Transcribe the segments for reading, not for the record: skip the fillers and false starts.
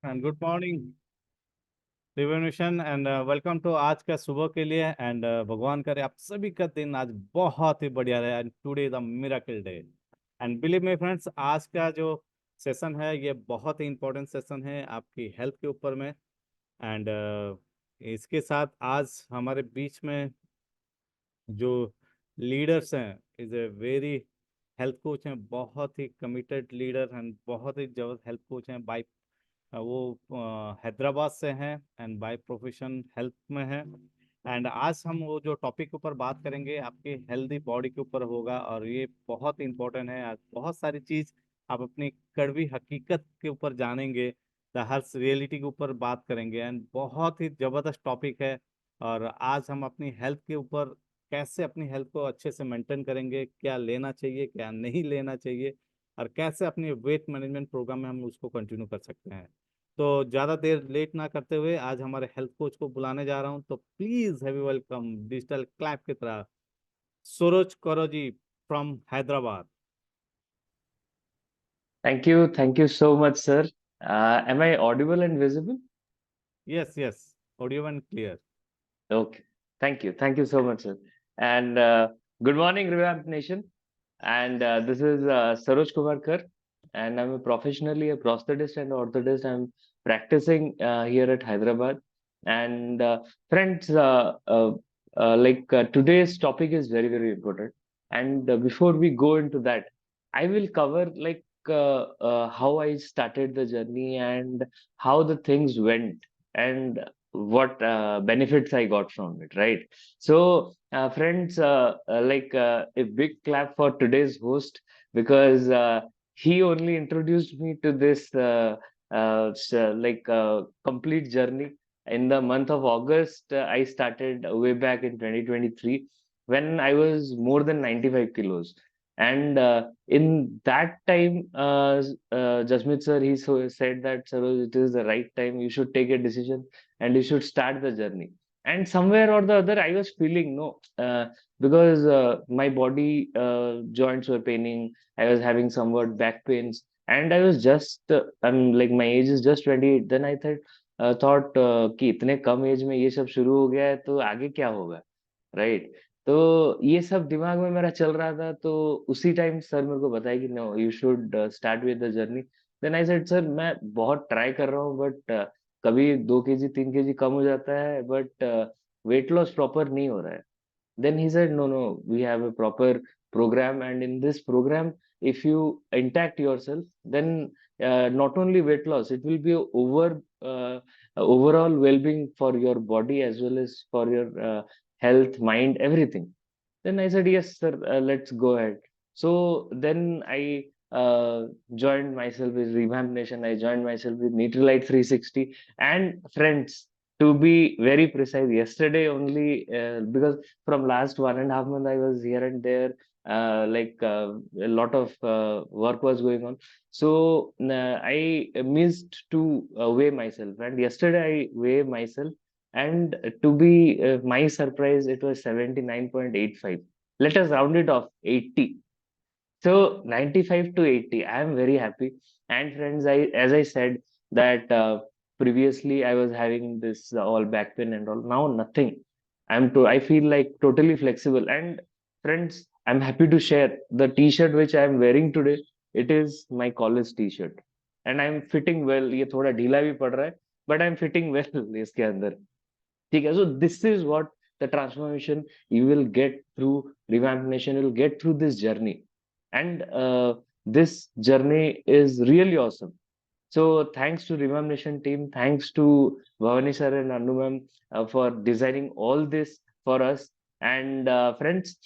And good morning revolution and welcome to आज का सुबह के लिए एंड भगवान करे आप सभी का दिन आज बहुत ही बढ़िया रहे and today the miracle day and believe me friends आज का जो सेशन है ये बहुत ही इंपॉर्टेंट सेशन है आपकी हेल्थ के ऊपर में एंड इसके साथ आज हमारे बीच में जो लीडर्स हैं is a very health coach हैं, बहुत ही कमिटेड लीडर एंड बहुत ही जबरदस्त हेल्थ कोच हैं बाई वो हैदराबाद से हैं एंड बाय प्रोफेशन हेल्थ में है। एंड आज हम वो जो टॉपिक के ऊपर बात करेंगे आपके हेल्दी बॉडी के ऊपर होगा और ये बहुत इंपॉर्टेंट है। आज बहुत सारी चीज आप अपनी कड़वी हकीकत के ऊपर जानेंगे, द हर रियलिटी के ऊपर बात करेंगे एंड बहुत ही जबरदस्त टॉपिक है। और आज हम अपनी हेल्थ के ऊपर कैसे अपनी हेल्थ को अच्छे से मेंटेन करेंगे, क्या लेना चाहिए क्या नहीं लेना चाहिए और कैसे अपनी वेट मैनेजमेंट प्रोग्राम में हम उसको कंटिन्यू कर सकते हैं। तो ज़्यादा देर लेट ना करते हुए आज हमारे हेल्थ कोच को बुलाने जा रहा हूँ, तो please heavy welcome digital clap की तरह सरोज करो ji from Hyderabad. Thank you. Thank you so much, sir. Am I audible and visible? Yes yes, audio and clear. Okay. Thank you. Thank you so much, sir. And good morning, Revamp Nation. And this is Saroj Kumarkar, and I'm professionally a prosthetist and orthotist. I'm practicing here at Hyderabad. And friends, today's topic is very, very important. And before we go into that, I will cover how I started the journey and how the things went and what benefits I got from it, right? So, friends, a big clap for today's host because he only introduced me to this complete journey. In the month of August, I started way back in 2023 when I was more than 95 kilos. And in that time, Jasmeet sir, said that, sir, it is the right time. You should take a decision and you should start the journey. And somewhere or the other, I was feeling no, because my body joints were paining. I was having somewhat back pains, and I was just, I'm like my age is just 28. Then I thought कि इतने कम as में ये सब शुरू हो गया है तो आगे क्या होगा, राइट? तो ये सब दिमाग में मेरा चल रहा था, तो उसी टाइम सर मेरे को बताया कि no, you should start with the journey. Then I said, sir मैं बहुत ट्राई कर रहा हूँ बट कभी 2 kg 3 kg कम हो जाता है, बट वेट लॉस प्रॉपर नहीं हो रहा है। Then he said, no, no, we have a proper program. And in this program, if you intact yourself, then not only weight loss, it will be overall well-being for your body as well as for your health, mind, everything. Then I said, yes, sir, let's go ahead. So then I joined myself with Revamp Nation. I joined myself with Nutrilite 360. And friends, to be very precise, yesterday only, because from last 1.5 months, I was here and there, a lot of work was going on. So I missed to weigh myself. And yesterday I weigh myself. And to be my surprise, it was 79.85. Let us round it off, 80. So 95 to 80, I am very happy. And friends, as I said that previously I was having this all back pain and all. Now nothing. I feel like totally flexible. And friends, I'm happy to share the T-shirt which I am wearing today. It is my college T-shirt, and I'm fitting well. ये थोड़ा ढीला भी पड़ रहा है, but I'm fitting well इसके अंदर. ठीक है? So this is what the transformation you will get through Revamp Nation. You will get through this journey, and this journey is really awesome. So thanks to Revamp Nation team, thanks to Bhavani sir and Anu ma'am for designing all this for us. And friends,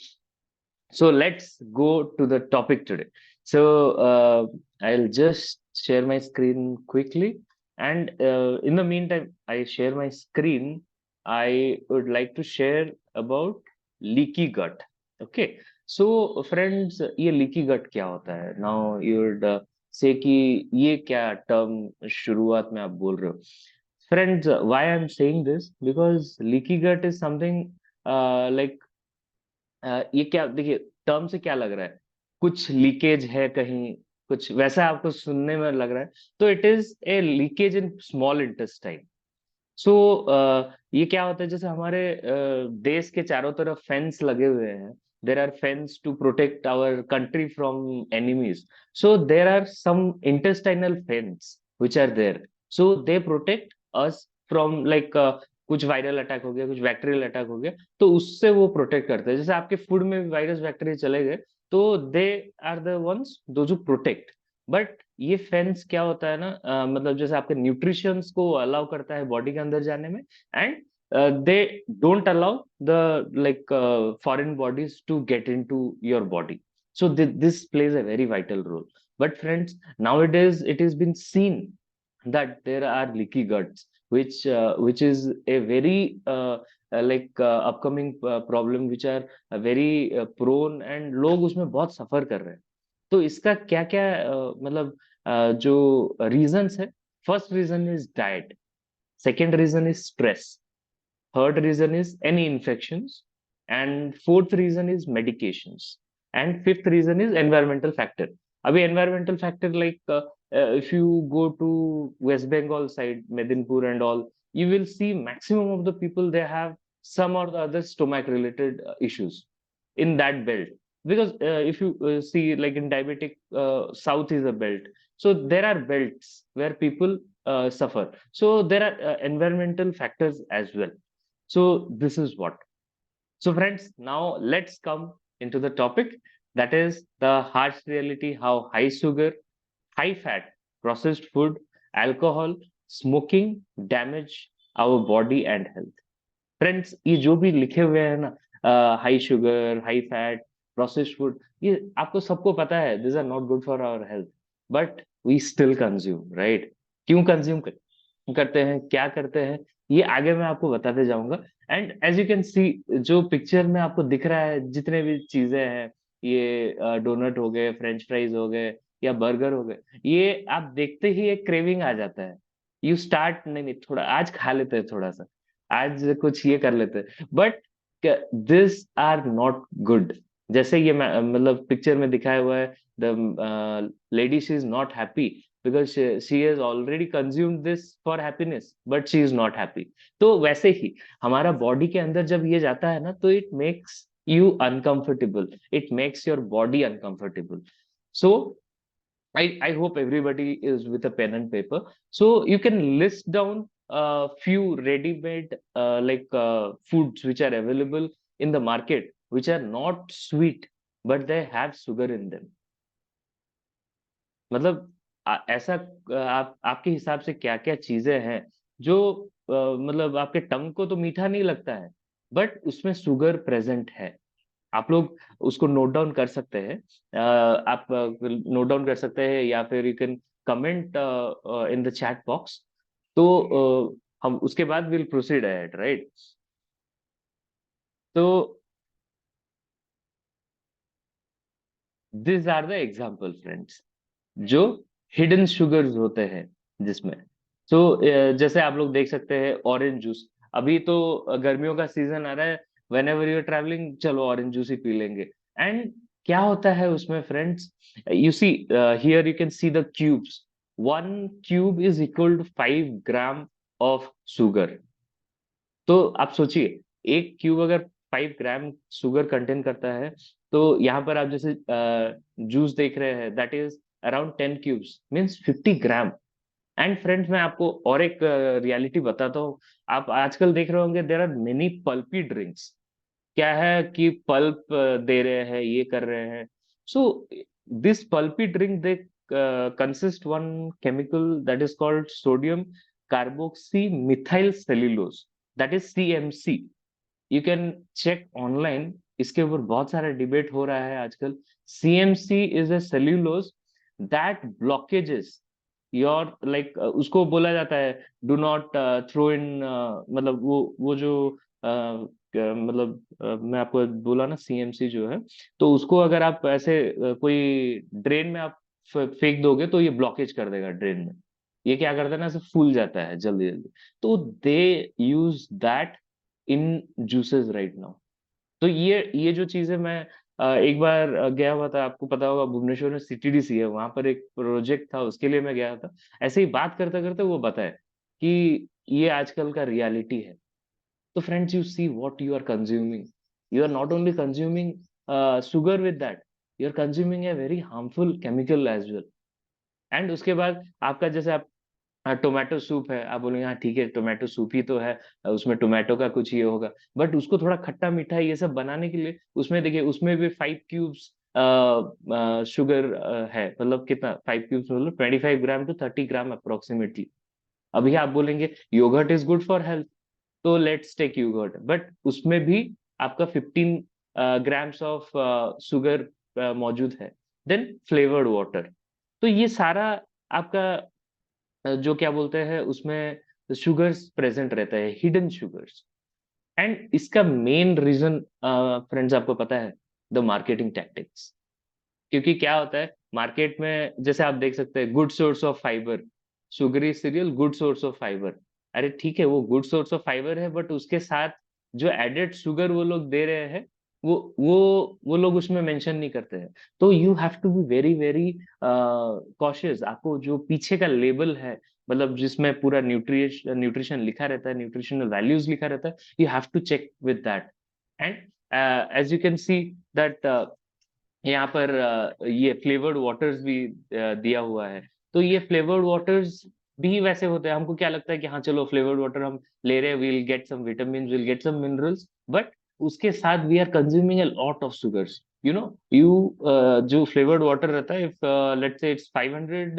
so let's go to the topic today. So I'll just share my screen quickly. And in the meantime, I share my screen. I would like to share about leaky gut. Okay. So friends, ये leaky gut क्या होता है? Now you would say कि ये क्या term शुरुआत में आप बोल रहे हो? Friends, why I'm saying this? Because leaky gut is something like ये क्या, देखिए टर्म से क्या लग रहा है, कुछ लीकेज है कहीं, कुछ वैसा आपको सुनने में लग रहा है, तो it is a leakage in small intestine. So ये क्या होता है, जैसे हमारे देश के चारों तरफ फेंस लगे हुए हैं, there are fence to protect our country from enemies. So there are some intestinal fence which are there, so they protect us from like कुछ वायरल अटैक हो गया, कुछ बैक्टीरियल अटैक हो गया, तो उससे वो प्रोटेक्ट करते हैं। जैसे आपके फूड में वायरस बैक्टीरिया चले गए, तो दे आर द वंस दो जो प्रोटेक्ट। बट ये फेंस क्या होता है ना, मतलब जैसे आपके न्यूट्रिशंस को अलाउ करता है बॉडी के अंदर जाने में, and they don't allow the like foreign bodies to get into your body. So this plays a very vital role. But friends, nowadays it has been seen that there are leaky guts, which is a very upcoming problem, which are very prone, and लोग उसमें बहुत सफर कर रहे हैं। तो इसका क्या क्या मतलब जो रीजंस है, first reason is diet, second reason is stress, third reason is any infections, and fourth reason is medications, and fifth reason is environmental factor. Abhi environmental factor, like if you go to West Bengal side, Medinpur and all, you will see maximum of the people, they have some or the other stomach related issues in that belt. Because if you see, like in diabetic, south is a belt, so there are belts where people suffer. So there are environmental factors as well. So this is what. So friends, now let's come into the topic, that is the harsh reality, how high sugar, high fat, processed food, alcohol, smoking damage our body and health. Friends, ये जो भी लिखे हुए हैं ना, high sugar, high fat, processed food, ये आपको सबको पता है, this are not good for our health, but we still consume, right? क्यों कंज्यूम करते हैं, क्या करते हैं, ये आगे मैं आपको बताते जाऊंगा। And as you can see, जो पिक्चर में आपको दिख रहा है, जितने भी चीजें हैं, ये डोनट हो गए, फ्रेंच फ्राइज हो गए, या बर्गर हो गए, ये आप देखते ही एक क्रेविंग आ जाता है। यू स्टार्ट, नहीं नहीं थोड़ा आज खा लेते हैं, थोड़ा सा आज कुछ ये कर लेते हैं, but this are not good. जैसे ये मतलब पिक्चर में दिखाया हुआ है, the lady, she is not happy because she has already consumed this for happiness, but she is not happy. तो वैसे ही हमारा बॉडी के अंदर जब ये जाता है ना, तो it makes you uncomfortable, it makes your body uncomfortable. So I hope everybody is with a pen and paper. So you can list down a few ready-made foods which are available in the market, which are not sweet, but they have sugar in them. मतलब ऐसा आप आपके हिसाब से क्या-क्या चीजें हैं जो मतलब आपके टंग को तो मीठा नहीं लगता है, बट उसमें शुगर प्रेजेंट है। आप लोग उसको नोट डाउन कर सकते हैं, आप नोट डाउन कर सकते हैं, या फिर you can comment in the chat box. तो हम उसके बाद विल प्रोसीड अहेड, राइट? तो this are the example friends, जो हिडन शुगर्स होते हैं जिसमें। तो जैसे आप लोग देख सकते हैं, ऑरेंज जूस, अभी तो गर्मियों का सीजन आ रहा है, वेन एवर यूर ट्रेवलिंग, चलो ऑरेंज जूस ही पी लेंगे। एंड क्या होता है उसमें friends, you see here you can see the cubes, one cube is equal to 5 gram of sugar. तो आप सोचिए, एक क्यूब अगर 5 ग्राम शुगर कंटेन करता है, तो यहाँ पर आप जैसे जूस देख रहे हैं, that is around 10 cubes, means 50 gram. And friends, मैं आपको और एक रियलिटी बताता हूँ। आप आजकल देख रहे होंगे, there are many pulpy drinks. क्या है कि पल्प दे रहे हैं, ये कर रहे हैं। So this pulpy drink, they consist one chemical that is called sodium carboxy methyl cellulose, that is CMC। You can check online, इसके ऊपर बहुत सारा डिबेट हो रहा है आजकल। CMC is a cellulose that blockages your, like उसको बोला जाता है, डू नॉट थ्रो इन, मतलब वो जो मतलब मैं आपको बोला ना, CMC जो है, तो उसको अगर आप ऐसे कोई ड्रेन में आप फेंक दोगे, तो ये ब्लॉकेज कर देगा ड्रेन में। ये क्या करता है ना, ऐसे फूल जाता है जल्दी जल्दी। तो they use that in juices right now. तो ये जो चीजें मैं एक बार गया हुआ था, आपको पता होगा भुवनेश्वर में सीटीडीसी है, वहां पर एक प्रोजेक्ट था, उसके लिए मैं गया था। ऐसे ही बात करते करते वो बताए कि ये आजकल का रियलिटी है। तो friends, you see what you are consuming. You are not only consuming sugar with that, you are consuming a very harmful chemical as well. And उसके बाद आपका जैसे आप टोमेटो सूप है, आप बोलेंगे हाँ ठीक है, टोमेटो सूप ही तो है, उसमें टोमेटो का कुछ ये होगा। बट उसको थोड़ा खट्टा मीठा ये सब बनाने के लिए उसमें देखिए, उसमें भी 5 क्यूब्स शुगर है। मतलब कितना 5 क्यूब्स, मतलब 25 ग्राम to 30 ग्राम अप्रोक्सीमेटली। अभी आप बोलेंगे yogurt is good for health, तो लेट्स टेक योगर्ट, बट उसमें भी आपका 15 ग्राम्स ऑफ शुगर मौजूद है। Then flavoured water. तो ये सारा आपका जो क्या बोलते हैं उसमें शुगर्स प्रेजेंट रहता है, हिडन शुगर्स। एंड इसका मेन रीजन फ्रेंड्स आपको पता है, द मार्केटिंग टैक्टिक्स। क्योंकि क्या होता है मार्केट में, जैसे आप देख सकते हैं, good source of fibre, sugary cereal good source of fibre. अरे ठीक है, वो गुड सोर्स ऑफ फाइबर है, बट उसके साथ जो एडेड शुगर वो लोग दे रहे हैं, वो लोग उसमें मेंशन नहीं करते हैं। तो you have to be very very cautious. आपको जो पीछे का लेबल है, मतलब जिसमें पूरा न्यूट्रिशन लिखा रहता है, न्यूट्रिशनल वैल्यूज लिखा रहता है, you have to check with that. And as you can see that यहाँ पर ये फ्लेवर्ड वाटर्स भी दिया हुआ है। तो ये फ्लेवर्ड वाटर्स भी वैसे होते हैं। हमको क्या लगता है कि हाँ चलो फ्लेवर्ड वाटर हम ले रहे हैं, will get some vitamin, will get some minerals, but उसके साथ we are consuming a lot of sugars. जो फ्लेवर्ड वाटर रहता है, if let's say it's 500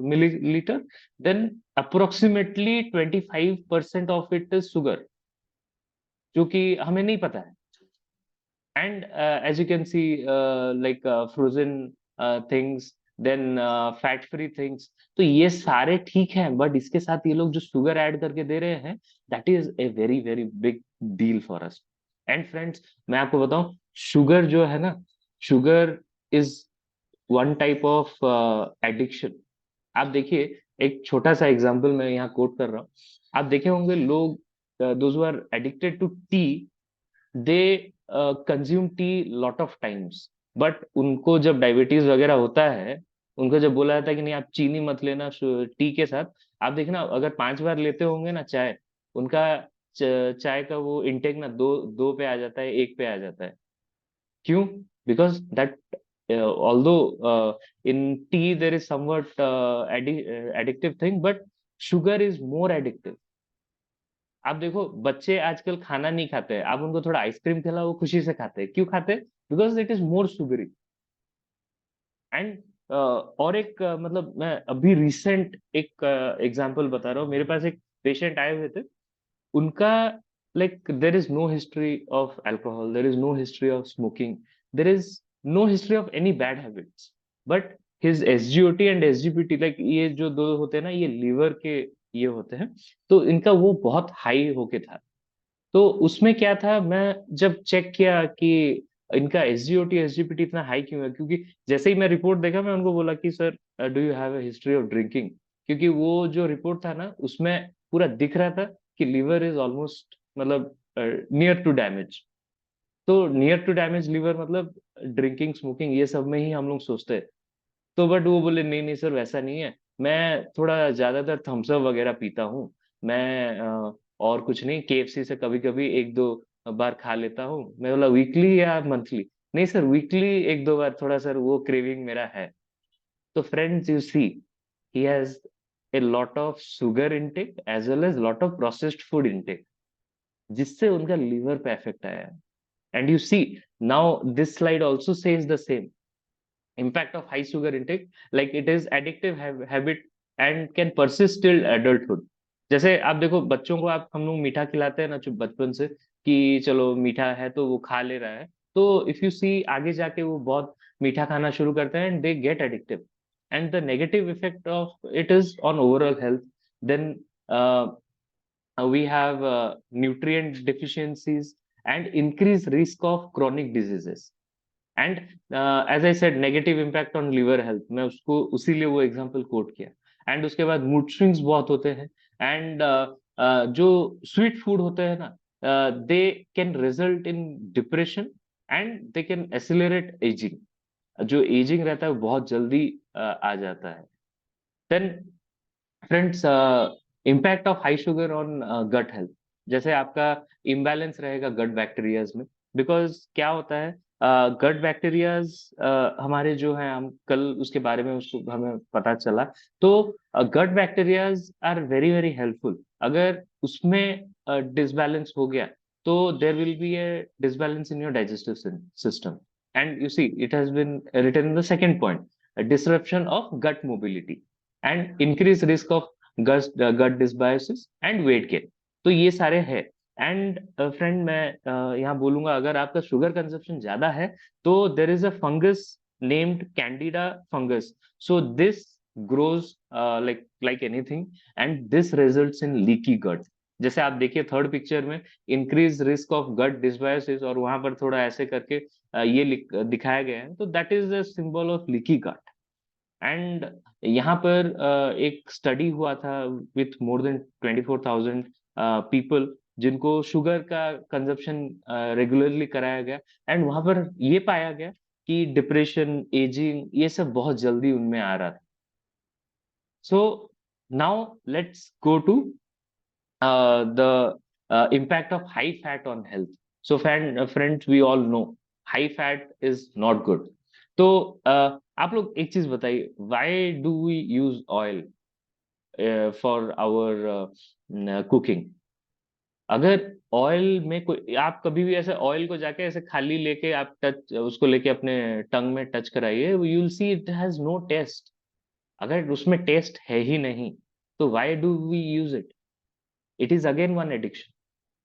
millilitre, then approximately 25% of it is sugar, जो कि हमें नहीं पता है। And as you can see, like frozen things, then fat free things, तो ये सारे ठीक हैं, बट इसके साथ ये लोग जो शुगर ऐड करके दे रहे हैं, that is a very very big deal for us. And friends, मैं आपको बताऊं, शुगर जो है ना, sugar is one type of addiction. आप देखिए, एक छोटा सा एग्जांपल मैं यहाँ कोट कर रहा हूँ। आप देखे होंगे लोग, those are addicted to tea, they consume tea lot of times, but उनको जब डायबिटीज वगैरह होता है, उनको जब बोला जाता है कि नहीं आप चीनी मत लेना टी के साथ, आप देखना अगर 5 बार लेते होंगे ना चाय, उनका चाय का वो इनटेक ना दो दो पे आ जाता है, एक पे आ जाता है। क्यों? Because that although in tea there is somewhat addictive thing, but sugar is more addictive। आप देखो बच्चे आजकल खाना नहीं खाते हैं, आप उनको थोड़ा आइसक्रीम खिलाओ वो खुशी से खाते हैं। क्यों खाते हैं? Because it is more sugary. And और एक मतलब मैं अभी रिसेंट एक एग्जांपल बता रहा हूँ। मेरे पास एक पेशेंट आए हुए थे, उनका like there is no history of alcohol, there is no history of smoking, there is no history of any bad habits, but his SGOT and SGPT, like ये जो दो होते हैं ना, ये लीवर के ये होते हैं, तो इनका वो बहुत हाई होके था। तो उसमें क्या था, मैं जब चेक किया कि इनका एसजीओटी एसजीपीटी इतना हाई क्यों है, क्योंकि जैसे ही मैं रिपोर्ट देखा, मैं उनको बोला कि sir do you have a history of drinking, क्योंकि वो जो रिपोर्ट था ना उसमें पूरा दिख रहा था कि लीवर इज ऑलमोस्ट, मतलब नियर टू डैमेज। तो नियर टू डैमेज लीवर मतलब ड्रिंकिंग स्मोकिंग ये सब में ही हम लोग सोचते हैं। तो बट वो बोले नहीं नहीं सर वैसा नहीं है, मैं थोड़ा ज्यादातर थम्स अप वगैरह पीता हूँ, मैं और कुछ नहीं, केएफसी से कभी कभी एक दो बार खा लेता हूँ। मैं बोला वीकली या मंथली? नहीं सर वीकली एक दो बार, थोड़ा सर वो क्रेविंग मेरा है। तो friends you see, he has a lot of sugar intake as well as lot of processed food intake, जिससे उनका लीवर पे इफेक्ट आया है। And you see, now this slide also says the same impact of high sugar intake, like it is addictive habit and can persist till adulthood। जैसे आप देखो बच्चों को, आप हम लोग मीठा खिलाते हैं ना जो बचपन से, कि चलो मीठा है तो वो खा ले रहा है, तो इफ यू सी आगे जाके वो बहुत मीठा खाना शुरू करते हैं and they get addictive, and the negative effect of it is on overall health. Then we have nutrient deficiencies and increased risk of chronic diseases। And as I said negative impact on liver health, मैं उसको उसीलिए वो example coat किया। And उसके बाद mood swings बहुत होते हैं। And जो स्वीट फूड होते हैं ना, they can result in depression and they can accelerate ageing, जो एजिंग रहता है वो बहुत जल्दी आ जाता है। Then friends, impact of high sugar on gut health, जैसे आपका इम्बैलेंस रहेगा गट बैक्टीरियाज में, बिकॉज क्या होता है, गट बैक्टीरियाज हमारे जो है, हम कल उसके बारे में उसको हमें पता चला, तो gut bacterias are very very helpful. अगर उसमें डिसबैलेंस हो गया तो there will be a disbalance in your digestive system, and you see it has been written in the second point, disruption of gut mobility and increased risk of gut dysbiosis and weight gain. तो ये सारे हैं। And friend, मैं यहाँ बोलूंगा, अगर आपका sugar consumption ज्यादा है तो there is a fungus named candida fungus, so this grows like anything, and this results in leaky gut. जैसे आप देखिए थर्ड पिक्चर में, increase risk of gut dysbiosis, और वहां पर थोड़ा ऐसे करके दिखाया गया है, तो that is a symbol of leaky gut. And यहाँ पर एक स्टडी हुआ था विथ मोर देन 24,000 पीपल, जिनको शुगर का कंजप्शन रेगुलरली कराया गया, एंड वहां पर ये पाया गया कि डिप्रेशन, एजिंग, ये सब बहुत जल्दी उनमें आ रहा था। So now let's go to the impact of high fat on health. So, friends, we all know high fat is not good. तो आप लोग एक चीज बताइए, why do we use oil for our cooking? अगर ऑयल में कोई, आप कभी भी ऐसे ऑयल को जाके ऐसे खाली लेके आप टच उसको लेके अपने टंग में टच कराइए, you will see it has no taste. अगर उसमें टेस्ट है ही नहीं तो why do we use it? It is again one addiction.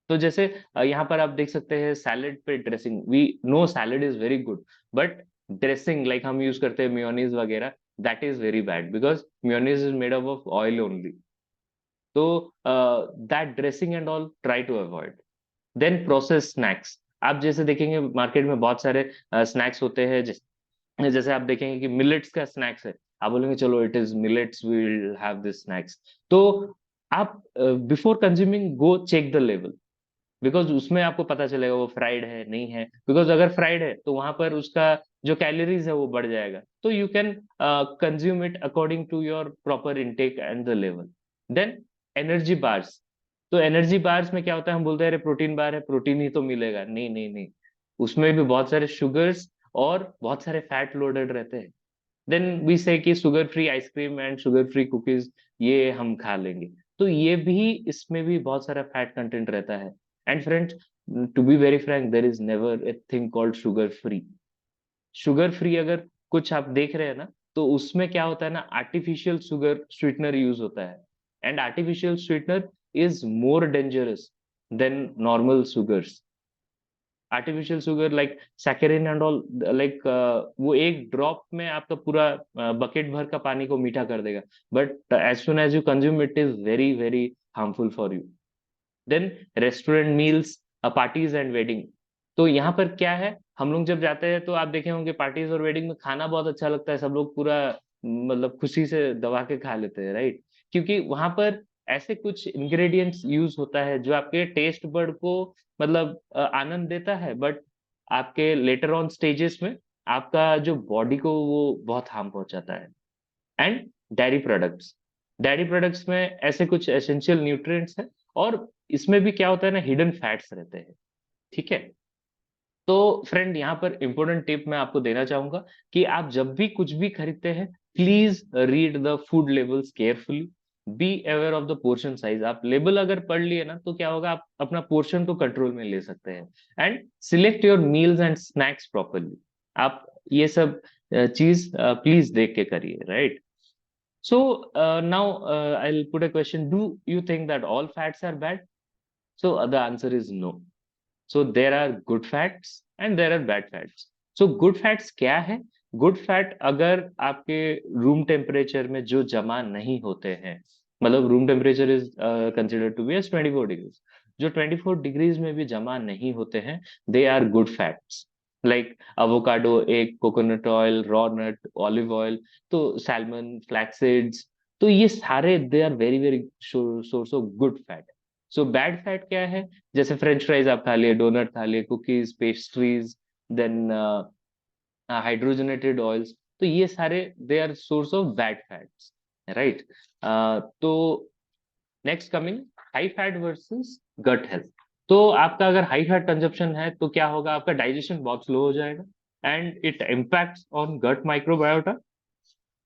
तो जैसे यहाँ पर आप देख सकते हैं सैलेड पे dressing, we know salad is very good, but dressing like हम यूज करते हैं मेयोनीज वगैरह, that is very bad because mayonnaise is made up of oil only. तो that dressing and all try to avoid. Then process snacks, आप जैसे देखेंगे market में बहुत सारे स्नैक्स होते हैं, जैसे आप देखेंगे कि मिलेट्स का स्नैक्स है, आप बोलेंगे चलो it is millets, we will have this snacks. तो आप before consuming go check the level, because उसमें आपको पता चलेगा वो फ्राइड है नहीं है, बिकॉज अगर फ्राइड है तो वहां पर उसका जो कैलोरीज है वो बढ़ जाएगा, तो you can consume it according to your proper intake and the level. Then energy bars, तो एनर्जी बार्स में क्या होता है, हम बोलते हैं अरे प्रोटीन बार है, प्रोटीन ही तो मिलेगा, नहीं नहीं नहीं, उसमें भी बहुत सारे शुगर्स और बहुत सारे फैट लोडेड रहते हैं। देन वी से कि sugar free ice cream and sugar free cookies ये हम खा लेंगे, तो ये भी, इसमें भी बहुत सारा फैट कंटेंट रहता है। And friends, to be very frank, there is never a thing called sugar free. Sugar free अगर कुछ आप देख रहे हैं ना, तो उसमें क्या होता है ना, आर्टिफिशियल शुगर स्वीटनर यूज होता है, and artificial sweetener is more dangerous than normal sugars. Artificial sugar like saccharin and all, like वो एक ड्रॉप में आपका पूरा बकेट भर का पानी को मीठा कर देगा, but as soon as you consume it is very very harmful for you. Then restaurant meals, parties and wedding, तो यहाँ पर क्या है, हम लोग जब जाते हैं तो आप देखे होंगे पार्टीज और वेडिंग में खाना बहुत अच्छा लगता है, सब लोग पूरा मतलब खुशी से दबा के खा लेते हैं, राइट? क्योंकि वहां पर ऐसे कुछ इंग्रेडिएंट्स यूज होता है जो आपके टेस्ट बर्ड को मतलब आनंद देता है, बट आपके लेटर ऑन स्टेजेस में आपका जो बॉडी को वो बहुत हार्म पहुंचाता है। And dairy products, dairy products में ऐसे कुछ एसेंशियल न्यूट्रिएंट्स हैं, और इसमें भी क्या होता है ना, हिडन फैट्स रहते हैं, ठीक है? तो फ्रेंड, यहाँ पर इंपॉर्टेंट टिप मैं आपको देना चाहूंगा कि आप जब भी कुछ भी खरीदते हैं, please read the food labels carefully, be aware of the portion size. आप लेबल अगर पढ़ लिए ना तो क्या होगा, आप अपना पोर्शन को कंट्रोल में ले सकते हैं। And select your meals and snacks properly, आप ये सब चीज प्लीज देख के करिए, right? So now I'll put a question. Do you think that all fats are bad? So the answer is no. So there are good fats and there are bad fats. So good fats क्या है? Good fat अगर आपके room temperature में जो जमा नहीं होते हैं, मतलब room temperature is considered to be as 24 degrees, जो 24 डिग्रीज में भी जमा नहीं होते हैं, they are good fats, like avocado, egg, coconut oil, raw nut, olive oil, तो सैल्मन, फ्लैक्सीड्स, तो ये सारे they are very very source of good fat. So bad fat क्या है? जैसे फ्रेंच फ्राइज आप खा लिए, डोनट खा लिए, cookies, pastries, then hydrogenated oils. तो ये सारे they are source of bad fats, right? तो next coming high fat versus gut health. तो आपका अगर हाई फैट कंजप्शन है तो क्या होगा, आपका डाइजेशन बहुत स्लो हो जाएगा and it impacts on gut microbiota.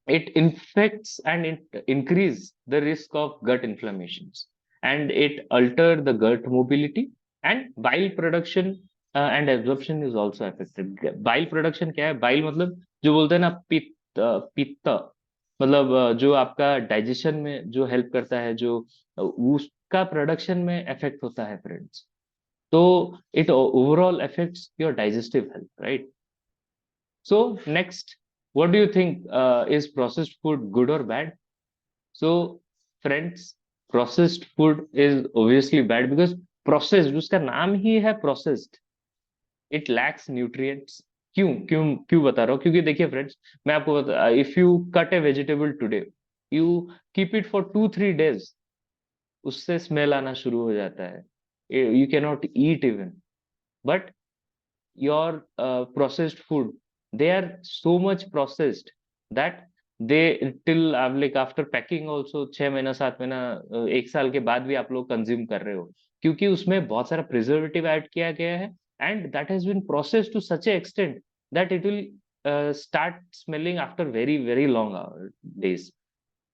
It infects and it increase the risk of gut inflammations, and it alter the gut mobility, and bile production and absorption is also affected. Bile production क्या है, bile मतलब जो बोलते हैं ना पित्त, मतलब जो आपका डाइजेशन में जो हेल्प करता है, जो उसका प्रोडक्शन में इफेक्ट होता है फ्रेंड्स. तो it overall affects your digestive health, right? So next, what do you think, is processed food good or bad? So friends, processed food is obviously bad because processed, उसका नाम ही है processed. It lacks nutrients. क्यों क्यों क्यों बता रहा हूँ? क्योंकि देखिए फ्रेंड्स, मैं आपको बता, if you cut a vegetable today, you keep it for 2-3 days, उससे स्मेल आना शुरू हो जाता है. You cannot eat even. But your processed food, they are so much processed that they till like after packing also 6 महीना 7 महीना 1 साल के बाद भी आप लोग कंज्यूम कर रहे हो, क्योंकि उसमें बहुत सारा प्रिजर्वेटिव ऐड किया गया है and that has been processed to such a extent that it will start smelling after very very long days.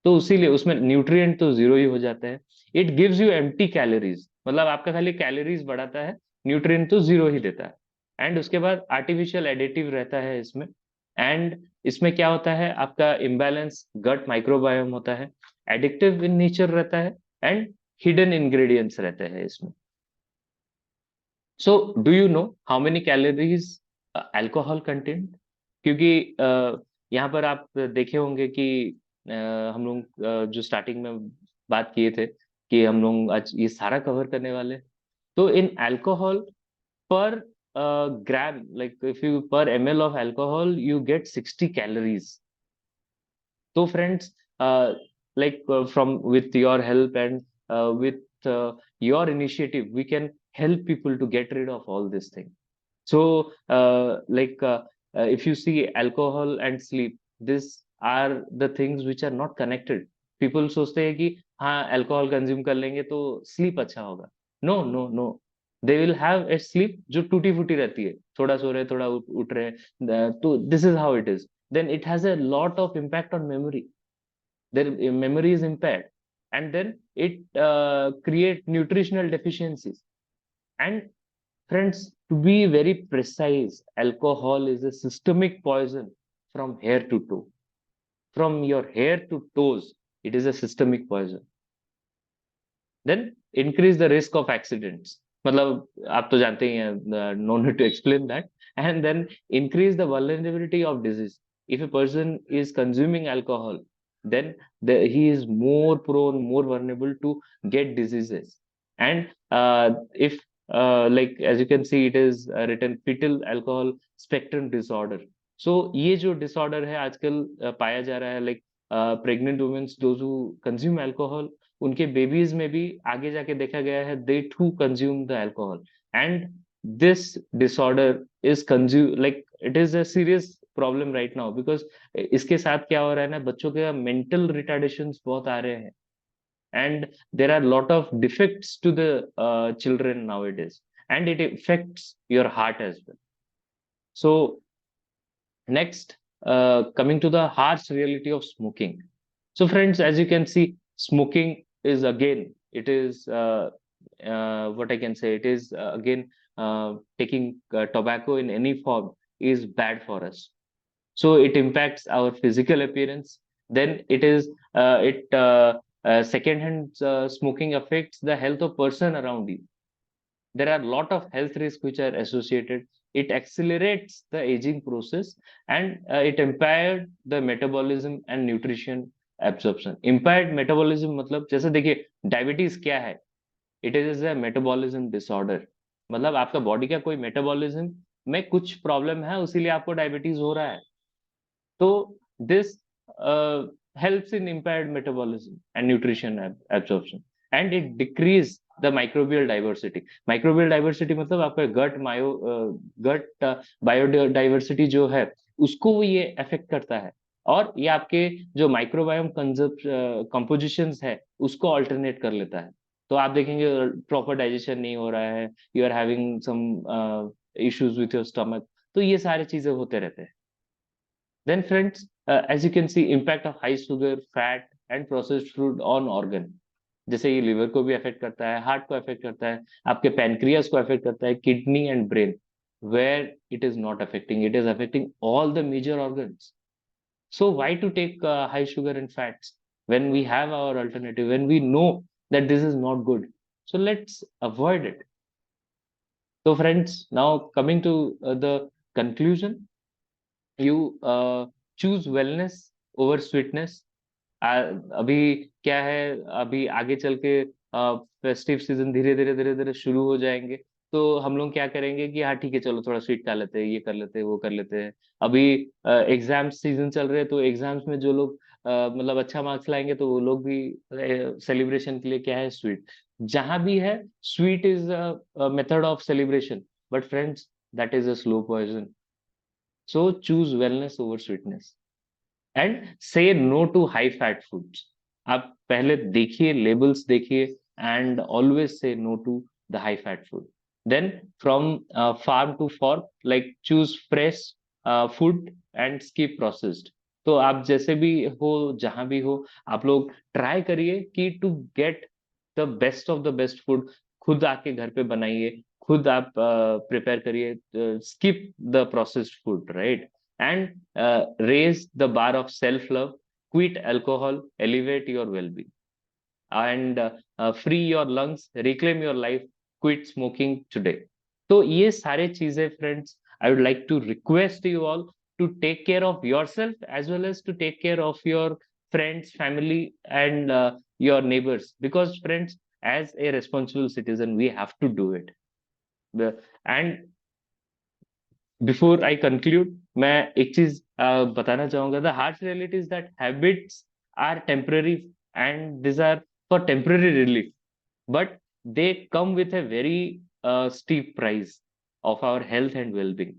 तो उसीलिए उसमें न्यूट्रिएंट तो जीरो ही हो जाता है. It gives you empty calories, मतलब आपका खाली कैलोरीज बढ़ाता है, न्यूट्रिएंट तो जीरो ही देता है. एंड उसके बाद आर्टिफिशियल एडिटिव रहता है इसमें, एंड इसमें क्या होता है, आपका इम्बैलेंस गट माइक्रोबायोम होता है, एडिक्टिव इन नेचर रहता है, एंड हिडन इंग्रेडिएंट्स रहते हैं इसमें. So do you know how many calories alcohol content? क्योंकि यहाँ पर आप देखे होंगे कि हम लोग जो स्टार्टिंग में बात किए थे कि हम लोग आज ये सारा कवर करने वाले हैं. तो इन alcohol per gram, like if you per ml of alcohol, you get 60 calories. So friends, like from with your help and with your initiative, we can help people to get rid of all this thing. So if you see alcohol and sleep, these are the things which are not connected. People सोचते हैं कि हाँ alcohol consume कर लेंगे तो sleep अच्छा होगा. No no no, they will have a sleep जो टूटी फूटी रहती है, थोड़ा सो रहे थोड़ा उठ रहे हैं. तो this is how it is. Then it has a lot of impact on memory. Their memory is impaired, and then it create nutritional deficiencies. And friends, to be very precise, alcohol is a systemic poison from hair to toe. From your hair to toes, it is a systemic poison. Then increase the risk of accidents. मतलब आप तो जानते ही हैं, no need to explain that. And then increase the vulnerability of disease. If a person is consuming alcohol, then he is more prone, more vulnerable to get diseases. And if like as you can see, it is written fetal alcohol spectrum disorder. So ये जो disorder है आजकल पाया जा रहा है, like pregnant women, those who consume alcohol, उनके babies में भी आगे जाके देखा गया है, they to consume the alcohol, and this disorder is consume like it is a serious problem right now, because इसके साथ क्या हो रहा है ना, बच्चों के मेंटल रिटार्डेशन बहुत आ रहे हैं, and there are lot of defects to the children now it is, and it effects your heart as well. So next, coming to the harsh reality of smoking. So friends, as you can see, smoking is again, it is what I can say, it is again taking tobacco in any form is bad for us. So it impacts our physical appearance. Then it is secondhand smoking affects the health of person around you. There are a lot of health risks which are associated. It accelerates the aging process, and it impaired the metabolism and nutrition absorption. Impaired metabolism मतलब जैसे देखिए diabetes क्या है, it is a metabolism disorder. मतलब आपका body का कोई metabolism में कुछ प्रॉब्लम है, उसीलिए आपको डायबिटीज हो रहा है. तो this helps in impaired metabolism and nutrition absorption, and it decrease the microbial diversity. Microbial diversity मतलब आपका गट बायोडाइवर्सिटी जो है उसको वो ये अफेक्ट करता है, और ये आपके जो माइक्रोबायोम कंपोजिशंस है उसको अल्टरनेट कर लेता है। तो आप देखेंगे प्रॉपर डाइजेशन नहीं हो रहा है, you are having some issues with your stomach, तो ये सारी चीजें होते रहते हैं। Then friends, as you can see, impact of high sugar, fat and processed food on organ, जैसे ये लिवर को भी अफेक्ट करता है, हार्ट को अफेक्ट करता है, आपके पैनक्रियास को अफेक्ट करता है, kidney and brain, where it is not affecting, it is affecting all the major organs. So why to take high sugar and fats when we have our alternative, when we know that this is not good? So let's avoid it. So friends, now coming to the conclusion, you choose wellness over sweetness. अभी क्या है, अभी आगे चल के festive season धीरे धीरे शुरू हो जाएंगे, तो हम लोग क्या करेंगे कि हाँ ठीक है चलो थोड़ा स्वीट खा लेते हैं, ये कर लेते हैं, वो कर लेते हैं। अभी एग्जाम सीजन चल रहे हैं, तो एग्जाम्स में जो लोग मतलब अच्छा मार्क्स लाएंगे तो वो लोग भी सेलिब्रेशन के लिए क्या है, स्वीट। जहां भी है sweet is method of celebration, but friends that is a slow poison. So choose wellness over sweetness and say no to high fat foods. आप पहले देखिए, लेबल्स देखिए, and always say no to the high fat food. Then from farm to fork, like choose fresh food and skip processed. तो आप जैसे भी हो, जहां भी हो, आप लोग ट्राई करिए कि to get the best of the best food, खुद आके घर पे बनाइए, खुद आप प्रिपेयर करिए, skip the processed food, right? And raise the bar of self-love, quit alcohol, elevate your well-being, and free your lungs, reclaim your life, quit smoking today. तो ये सारे चीजें friends, I would like to request you all to take care of yourself as well as to take care of your friends, family, and your neighbors, because friends, as a responsible citizen, we have to do it. And before I conclude, मैं एक चीज बताना चाहूंगा, the harsh reality is that habits are temporary and this are for temporary relief, but they come with a very steep price of our health and well-being.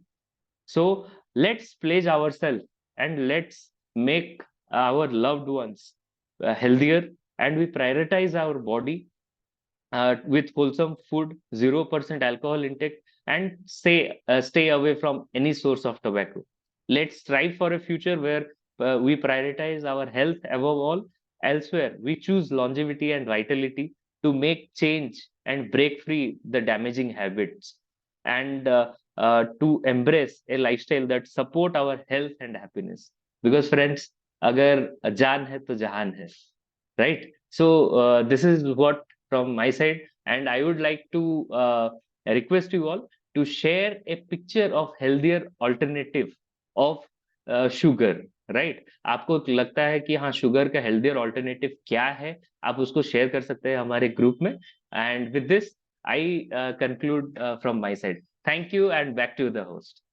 So let's pledge ourselves and let's make our loved ones healthier, and we prioritize our body with wholesome food, 0% alcohol intake, and stay away from any source of tobacco. Let's strive for a future where we prioritize our health above all. Elsewhere, we choose longevity and vitality to make change and break free the damaging habits, and to embrace a lifestyle that support our health and happiness. Because friends, अगर जान है तो जहान है, right? So this is what from my side, and I would like to request you all to share a picture of healthier alternative of sugar, right? आपको लगता है कि हाँ शुगर का हेल्दियर ऑल्टरनेटिव क्या है, आप उसको शेयर कर सकते हैं हमारे ग्रुप में। And with this I conclude from my side. Thank you and back to the host.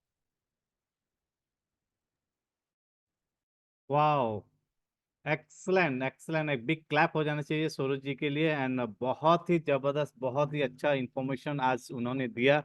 Wow, excellent excellent, एक बिग क्लैप हो जाना चाहिए सूरज जी के लिए। एंड बहुत ही जबरदस्त, बहुत ही अच्छा इंफॉर्मेशन आज उन्होंने दिया।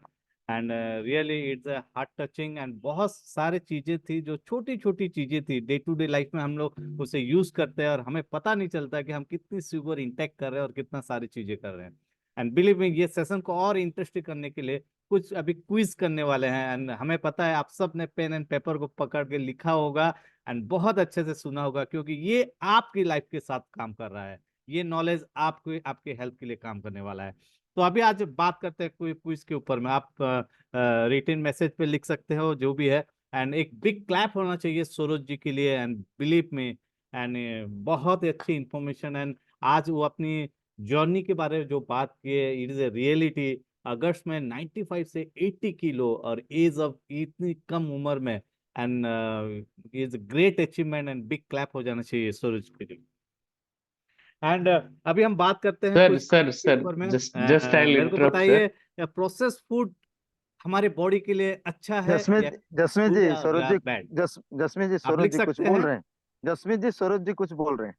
And really its heart touching. And बहुत सारी चीजें थी जो छोटी छोटी चीजें थी डे टू डे लाइफ में हम लोग उसे यूज करते हैं और हमें पता नहीं चलता कि हम कितनी शुगर इंटेक कर रहे हैं और कितना सारी चीजें कर रहे हैं। एंड बिलीव मी, ये सेशन को और इंटरेस्टिंग करने के लिए कुछ अभी क्विज करने वाले हैं। एंड हमें पता है आप सब ने पेन एंड पेपर को पकड़ के लिखा होगा एंड बहुत अच्छे से सुना होगा, क्योंकि ये आपकी लाइफ के साथ काम कर रहा है। ये नॉलेज आपको आपके हेल्थ के लिए काम करने वाला है। तो अभी आज बात करते हैं कोई क्विज के ऊपर में। आप रिटन मैसेज पे लिख सकते हो जो भी है। एंड एक बिग क्लैप होना चाहिए सूरज जी के लिए। एंड बिलीव में, एंड बहुत ही अच्छी इंफॉर्मेशन। एंड आज वो अपनी जर्नी के बारे में जो बात की है, इट इज ए रियलिटी। अगस्त में 95 से 80 किलो और एज ऑफ इतनी कम उम्र में, and is great achievement. And big clap हो जाना चाहिए सूरज के लिए। एंड अभी हम बात करते हैं सर कोई सर के सर ऊपर में। जस्ट आई मेरे को इंटरप्ट सर। बताइए, प्रोसेस फूड हमारे बॉडी के लिए अच्छा है या जसमीत जसमीत गुड जी, सौरभ या जी, बैड? जसमीत जी, आप सौरभ लिख जी कुछ सकते बोल हैं। रहे हैं। जसमीत जी, सौरभ जी कुछ बोल रहे हैं।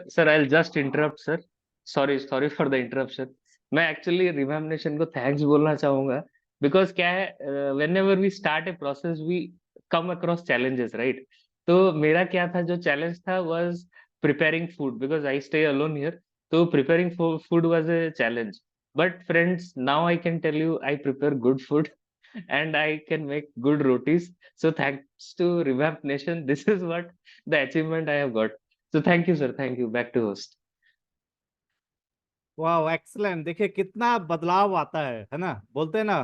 Sir I just interrupt sir. Sorry sorry for the interruption. मैं एक्चुअली रिवैम्प नेशन को थैंक्स बोलना चाहूंगा, बिकॉज क्या है, whenever we start a process we come across challenges, right? तो मेरा क्या था, जो चैलेंज था was preparing food, because I stay alone here. तो preparing food was a challenge, but friends now I can tell you I prepare good food and I can make good rotis. So thanks to Revamp Nation, this is what the achievement I have got. So thank you, sir. Thank you. Back to host. वाह, excellent. देखिए कितना बदलाव आता है ना, बोलते हैं ना,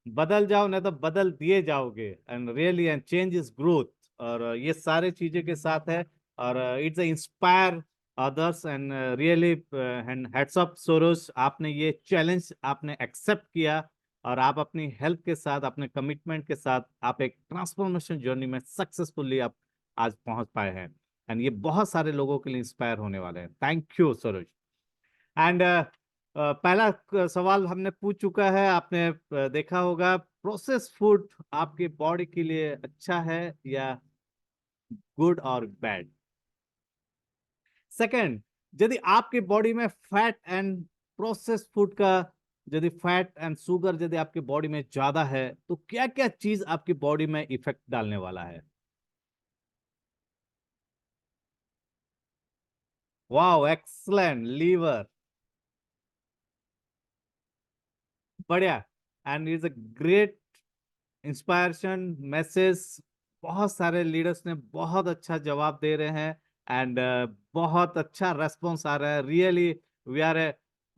बदल जाओ नहीं तो बदल दिए जाओगे, and really and change is growth. और ये सारे चीजें के साथ है, और it's inspire others, and really and heads up Soros, आपने ये चैलेंज आपने एक्सेप्ट किया, और आप अपनी हेल्थ के साथ, अपने कमिटमेंट के साथ, आप एक ट्रांसफॉर्मेशन जर्नी में सक्सेसफुली आप आज पहुंच पाए हैं, एंड ये बहुत सारे लोगों के लिए इंस्पायर होने वाले हैं। Thank you Saroj. एंड पहला सवाल हमने पूछ चुका है, आपने देखा होगा, प्रोसेस फूड आपके बॉडी के लिए अच्छा है या गुड और बैड? सेकंड, यदि आपके बॉडी में फैट एंड प्रोसेस फूड का, यदि फैट एंड शुगर यदि आपके बॉडी में ज्यादा है, तो क्या क्या चीज आपकी बॉडी में इफेक्ट डालने वाला है? Wow, excellent. लीवर, बढ़िया। And is a great inspiration message. बहुत सारे लीडर्स ने बहुत अच्छा जवाब दे रहे हैं, एंड बहुत अच्छा रेस्पॉन्स आ रहा है। Really we are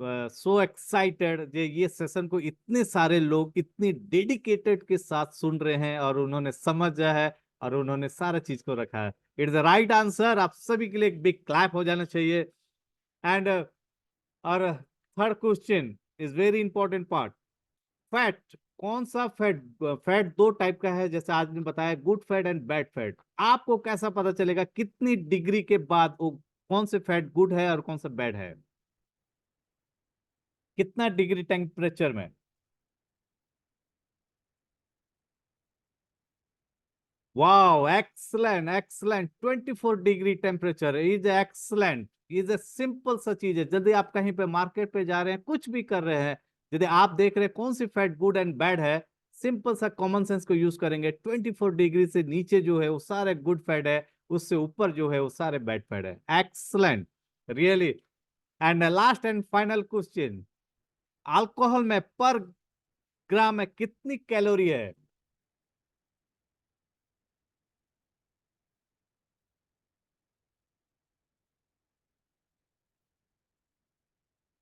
so excited, ये सेशन को इतने सारे लोग इतनी डेडिकेटेड के साथ सुन रहे हैं, और उन्होंने समझा है, और उन्होंने सारा चीज को रखा है। It's the right answer. आप सभी के लिए एक बिग क्लैप हो जाना चाहिए। एंड और third question is very important part. Fat, कौन सा फैट? फैट दो टाइप का है, जैसे आज ने बताया, good fat and bad fat. आपको कैसा पता चलेगा कितनी डिग्री के बाद वो कौन से फैट गुड है और कौन सा बैड है? कितना डिग्री टेम्परेचर में? Wow, excellent excellent. 24 degree temperature is excellent. Is a simple सा चीज है। यदि आप कहीं पे मार्केट पे जा रहे हैं, कुछ भी कर रहे हैं, यदि आप देख रहे हैं कौन सी फैट गुड एंड बैड है, सिंपल सा कॉमन सेंस को यूज करेंगे। 24 डिग्री से नीचे जो है वो सारे गुड फैट है, उससे ऊपर जो है वो सारे बैड फैट है। Excellent, really. And last and final question, alcohol में पर ग्राम में कितनी कैलोरी है?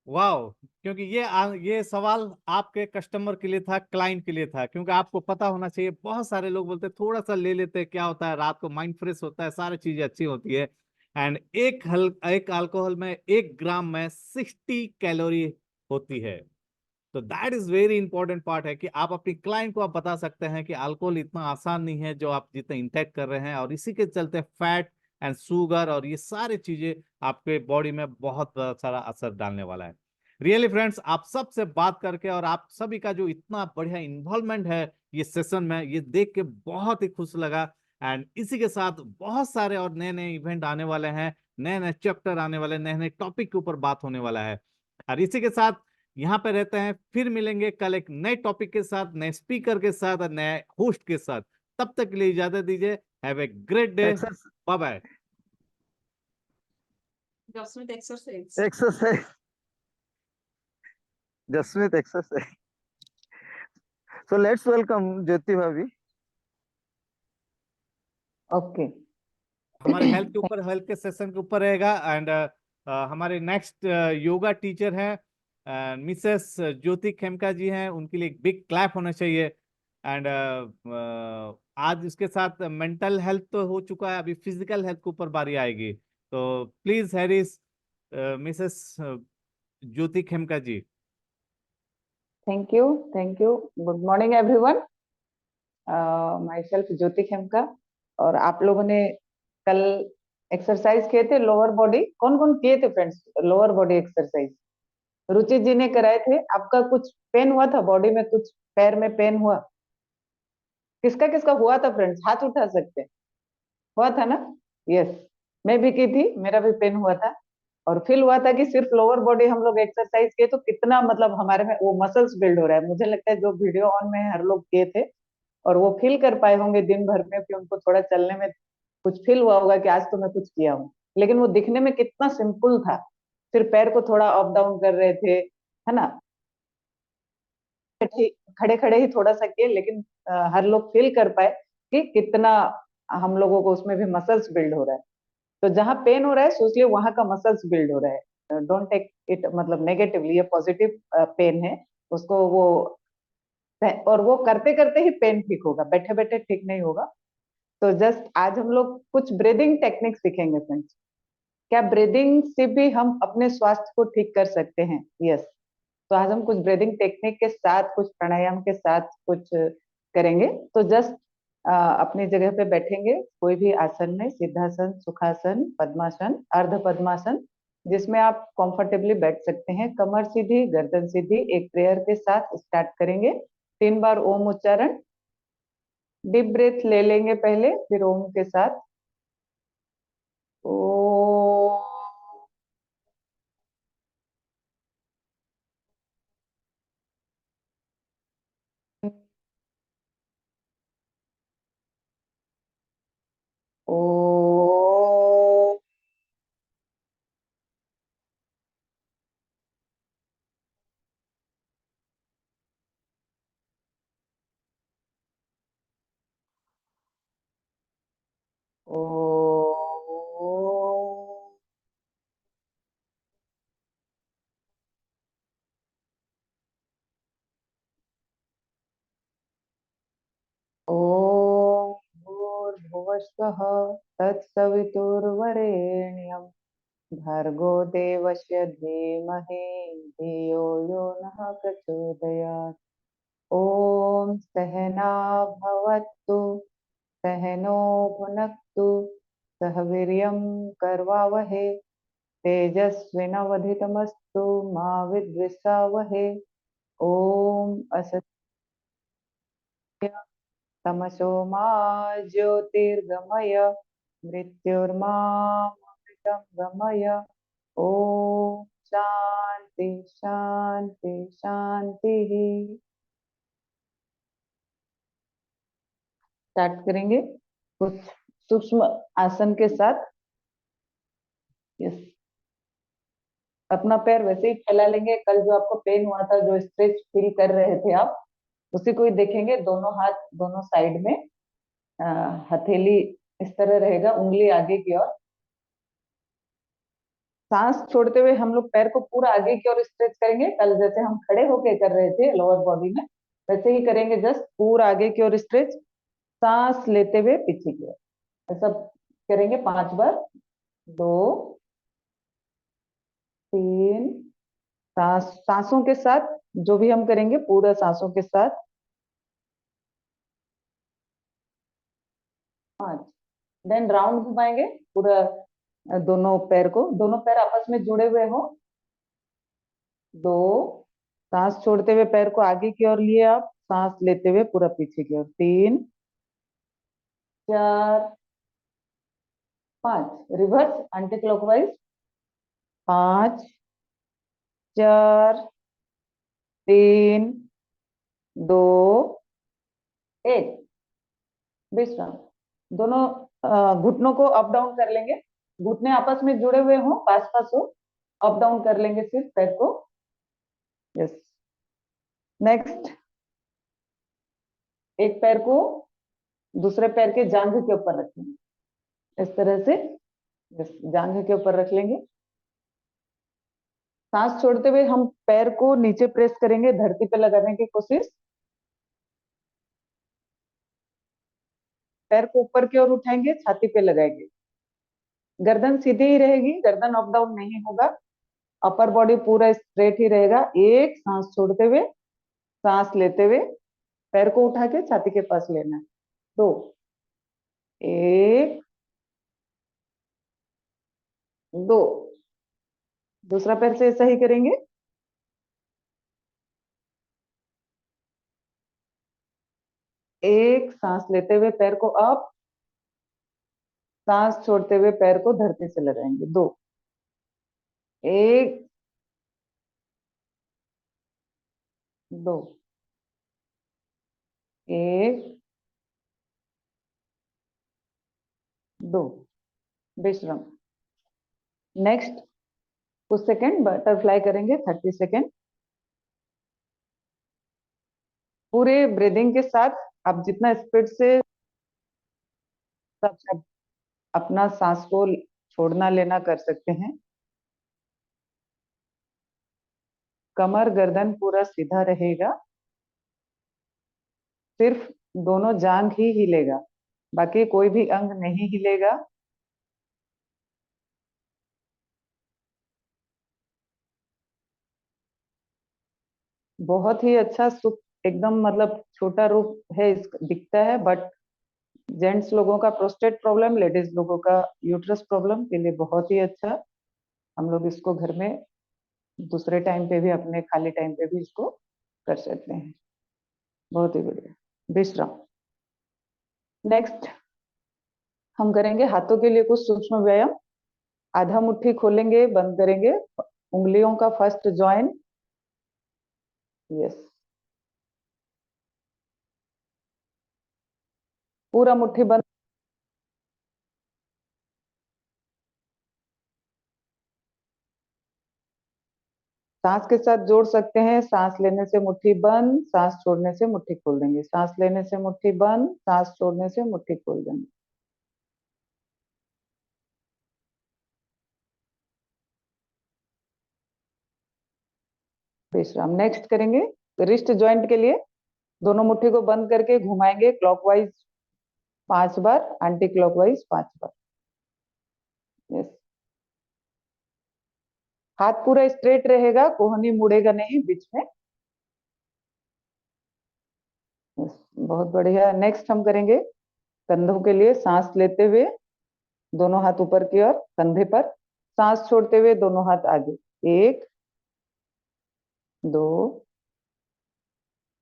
वाह, क्योंकि ये सवाल आपके कस्टमर के लिए था, क्लाइंट के लिए था, क्योंकि आपको पता होना चाहिए। बहुत सारे लोग बोलते हैं थोड़ा सा ले लेते हैं, क्या होता है, रात को माइंड फ्रेश होता है, सारी चीजें अच्छी होती है। एंड एक अल्कोहल में 1 ग्राम में 60 कैलोरी होती है। तो that is very important part है, कि आप अपनी क्लाइंट को आप बता सकते हैं कि अल्कोहल इतना आसान नहीं है जो आप जितना इंटेक कर रहे हैं, और इसी के चलते फैट एंड शुगर और ये सारी चीजें आपके बॉडी में बहुत सारा असर डालने वाला है। रियली फ्रेंड्स, आप सबसे बात करके और आप सभी का जो इतना बढ़िया इन्वॉल्वमेंट है ये सेशन में, ये देख के बहुत ही खुश लगा। एंड इसी के साथ बहुत सारे और नए नए इवेंट आने वाले हैं, नए नए चैप्टर आने वाले, नए नए टॉपिक के ऊपर बात होने वाला है। और इसी के साथ यहाँ पे रहते हैं, फिर मिलेंगे कल एक नए टॉपिक के साथ, नए स्पीकर के साथ और नए होस्ट के साथ। तब तक के लिए इजाजत दीजिए। Have a great day. Exercise bye bye. Josmith exercise. Exercise Jasmeet exercise. So let's welcome Jyoti bhabhi. Okay. हमारे हेल्थ के ऊपर, हेल्थ के सेशन के ऊपर रहेगा। एंड हमारे नेक्स्ट योगा टीचर हैं मिसेस ज्योति खेमका जी हैं, उनके लिए एक बिग क्लैप होना चाहिए। एंड आज इसके साथ मेंटल हेल्थ तो हो चुका है, अभी फिजिकल हेल्थ के ऊपर बारी आएगी। तो प्लीज हैरिस, Mrs Jyoti Khemka ji. Thank you. Thank you. Good morning, everyone. Myself Jyoti Khemka. और आप लोगों ने कल एक्सरसाइज किए थे लोअर बॉडी, कौन कौन किए थे फ्रेंड्स? लोअर बॉडी एक्सरसाइज रुचि जी ने कराए थे। आपका कुछ पेन हुआ था बॉडी में, कुछ पैर में पेन हुआ? किसका किसका हुआ था फ्रेंड्स? हाथ उठा सकते हैं। हुआ था ना? यस, मैं भी की थी, मेरा भी पेन हुआ था। और फील हुआ था कि सिर्फ लोअर बॉडी हम लोग एक्सरसाइज किए तो कितना मतलब हमारे में वो मसल्स बिल्ड हो रहा है। मुझे लगता है जो वीडियो ऑन में हर लोग किए थे और वो फील कर पाए होंगे दिन भर में कि उनको थोड़ा चलने में कुछ फील हुआ होगा कि आज तो मैं कुछ किया हूँ। लेकिन वो दिखने में कितना सिंपल था, सिर्फ पैर को थोड़ा अप डाउन कर रहे थे, है ना, खड़े खड़े ही थोड़ा सा किए, लेकिन हर लोग फील कर पाए कि कितना हम लोगों को उसमें भी मसल्स बिल्ड हो रहा है। तो जहाँ पेन हो रहा है सोच लियो वहां का मसल्स बिल्ड हो रहा है। डोंट टेक इट मतलब नेगेटिवली, ये पॉजिटिव पेन है उसको वो, और वो करते करते ही पेन ठीक होगा, बैठे बैठे ठीक नहीं होगा। तो जस्ट आज हम लोग कुछ ब्रीदिंग टेक्निक सीखेंगे फ्रेंड्स। क्या ब्रीदिंग से भी हम अपने स्वास्थ्य को ठीक कर सकते हैं? यस। तो आज हम कुछ ब्रीदिंग टेक्निक के साथ, कुछ प्राणायाम के साथ कुछ करेंगे। तो जस्ट अपनी जगह पे बैठेंगे कोई भी आसन में, सिद्धासन, सुखासन, पद्मासन, अर्ध पद्मासन, जिसमें आप कंफर्टेबली बैठ सकते हैं। कमर सीधी, गर्दन सीधी। एक प्रेयर के साथ स्टार्ट करेंगे। 3 बार ओम उच्चारण, डीप ब्रेथ ले लेंगे पहले, फिर ओम के साथ ओ, ओ, ओ, ॐ भूर्भुवस्वः तत्सवितुर्वरेण्यं भर्गो देवस्य धीमहि धियो यो नः प्रचोदयात्। ॐ सहना भवतु सहनो भुनक्तु सह वीर्यं कर्वावहे तेजस्विनवधितमस्तु मा विद्विषावहे। ॐ असत्य तमसो मा ज्योतिर्गमय मृत्युर्मामृतं गमय। ओम शांति शांति शांति। स्टार्ट करेंगे कुछ सूक्ष्म आसन के साथ। यस, अपना पैर वैसे ही फैला लेंगे। कल जो आपको पेन हुआ था, जो स्ट्रेच फील कर रहे थे आप, उसी को ही देखेंगे। दोनों हाथ दोनों साइड में, हथेली इस तरह रहेगा, उंगली आगे की ओर। सांस छोड़ते हुए हम लोग पैर को पूरा आगे की ओर स्ट्रेच करेंगे। कल जैसे हम खड़े होके कर रहे थे लोअर बॉडी में, वैसे ही करेंगे। जस्ट पूरा आगे की ओर स्ट्रेच, सांस लेते हुए पीछे की ओर। ऐसा करेंगे 5 बार। 2, 3, सांसों के साथ जो भी हम करेंगे पूरा सांसों के साथ। 5। देन राउंड घुमाएंगे पूरा, दोनों पैर को, दोनों पैर आपस में जुड़े हुए हो। 2, सांस छोड़ते हुए पैर को आगे की ओर लिए आप, सांस लेते हुए पूरा पीछे की ओर। 3, 4, 5, रिवर्स एंटी क्लॉकवाइज। 5, 4, 3, 2, 1। विश्राम। दोनों घुटनों को अप डाउन कर लेंगे। घुटने आपस में जुड़े हुए हो, पास पास हो, अप डाउन कर लेंगे सिर्फ पैर को। यस। नेक्स्ट, एक पैर को दूसरे पैर के जांघ के ऊपर रखेंगे इस तरह से। यस, जांघ के ऊपर रख लेंगे। सांस छोड़ते हुए हम पैर को नीचे प्रेस करेंगे, धरती पे लगाने की कोशिश। पैर को ऊपर की ओर उठाएंगे, छाती पे लगाएंगे। गर्दन सीधी ही रहेगी, गर्दन अप डाउन नहीं होगा। अपर बॉडी पूरा स्ट्रेट ही रहेगा। एक, सांस छोड़ते हुए, सांस लेते हुए पैर को उठा के छाती के पास लेना है। 2, 1, 2। दूसरा पैर से ऐसा ही करेंगे। 1, सांस लेते हुए पैर को अप, सांस छोड़ते हुए पैर को धरती से लगाएंगे। 2, एक, दो, एक, दो, विश्राम। नेक्स्ट कुछ सेकेंड बटरफ्लाई करेंगे, 30 सेकेंड। पूरे ब्रीदिंग के साथ आप जितना स्पीड से सब अपना सांस को छोड़ना लेना कर सकते हैं। कमर गर्दन पूरा सीधा रहेगा, सिर्फ दोनों जांघ ही हिलेगा, बाकी कोई भी अंग नहीं हिलेगा। बहुत ही अच्छा सुख, एकदम मतलब छोटा रूप है दिखता है, बट जेंट्स लोगों का प्रोस्टेट प्रॉब्लम, लेडीज लोगों का यूट्रस प्रॉब्लम के लिए बहुत ही अच्छा। हम लोग इसको घर में दूसरे टाइम पे भी, अपने खाली टाइम पे भी इसको कर सकते हैं। बहुत ही बढ़िया, विश्राम। नेक्स्ट हम करेंगे हाथों के लिए कुछ सूक्ष्म व्यायाम। आधा मुट्ठी खोलेंगे, बंद करेंगे, उंगलियों का फर्स्ट जॉइंट, यस, पूरा मुट्ठी बंद। सांस के साथ जोड़ सकते हैं, सांस लेने से मुट्ठी बंद, सांस छोड़ने से मुट्ठी खोल देंगे, सांस लेने से मुट्ठी बंद, सांस छोड़ने से मुट्ठी खोल देंगे। विश्राम। नेक्स्ट करेंगे रिस्ट जॉइंट के लिए। दोनों मुट्ठी को बंद करके घुमाएंगे क्लॉकवाइज 5 बार, एंटी क्लॉकवाइज 5 बार, यस। हाथ पूरा स्ट्रेट रहेगा, कोहनी मुड़ेगा नहीं बीच में, यस, बहुत बढ़िया। नेक्स्ट हम करेंगे कंधों के लिए। सांस लेते हुए दोनों हाथ ऊपर की ओर कंधे पर, सांस छोड़ते हुए दोनों हाथ आगे, 1, 2,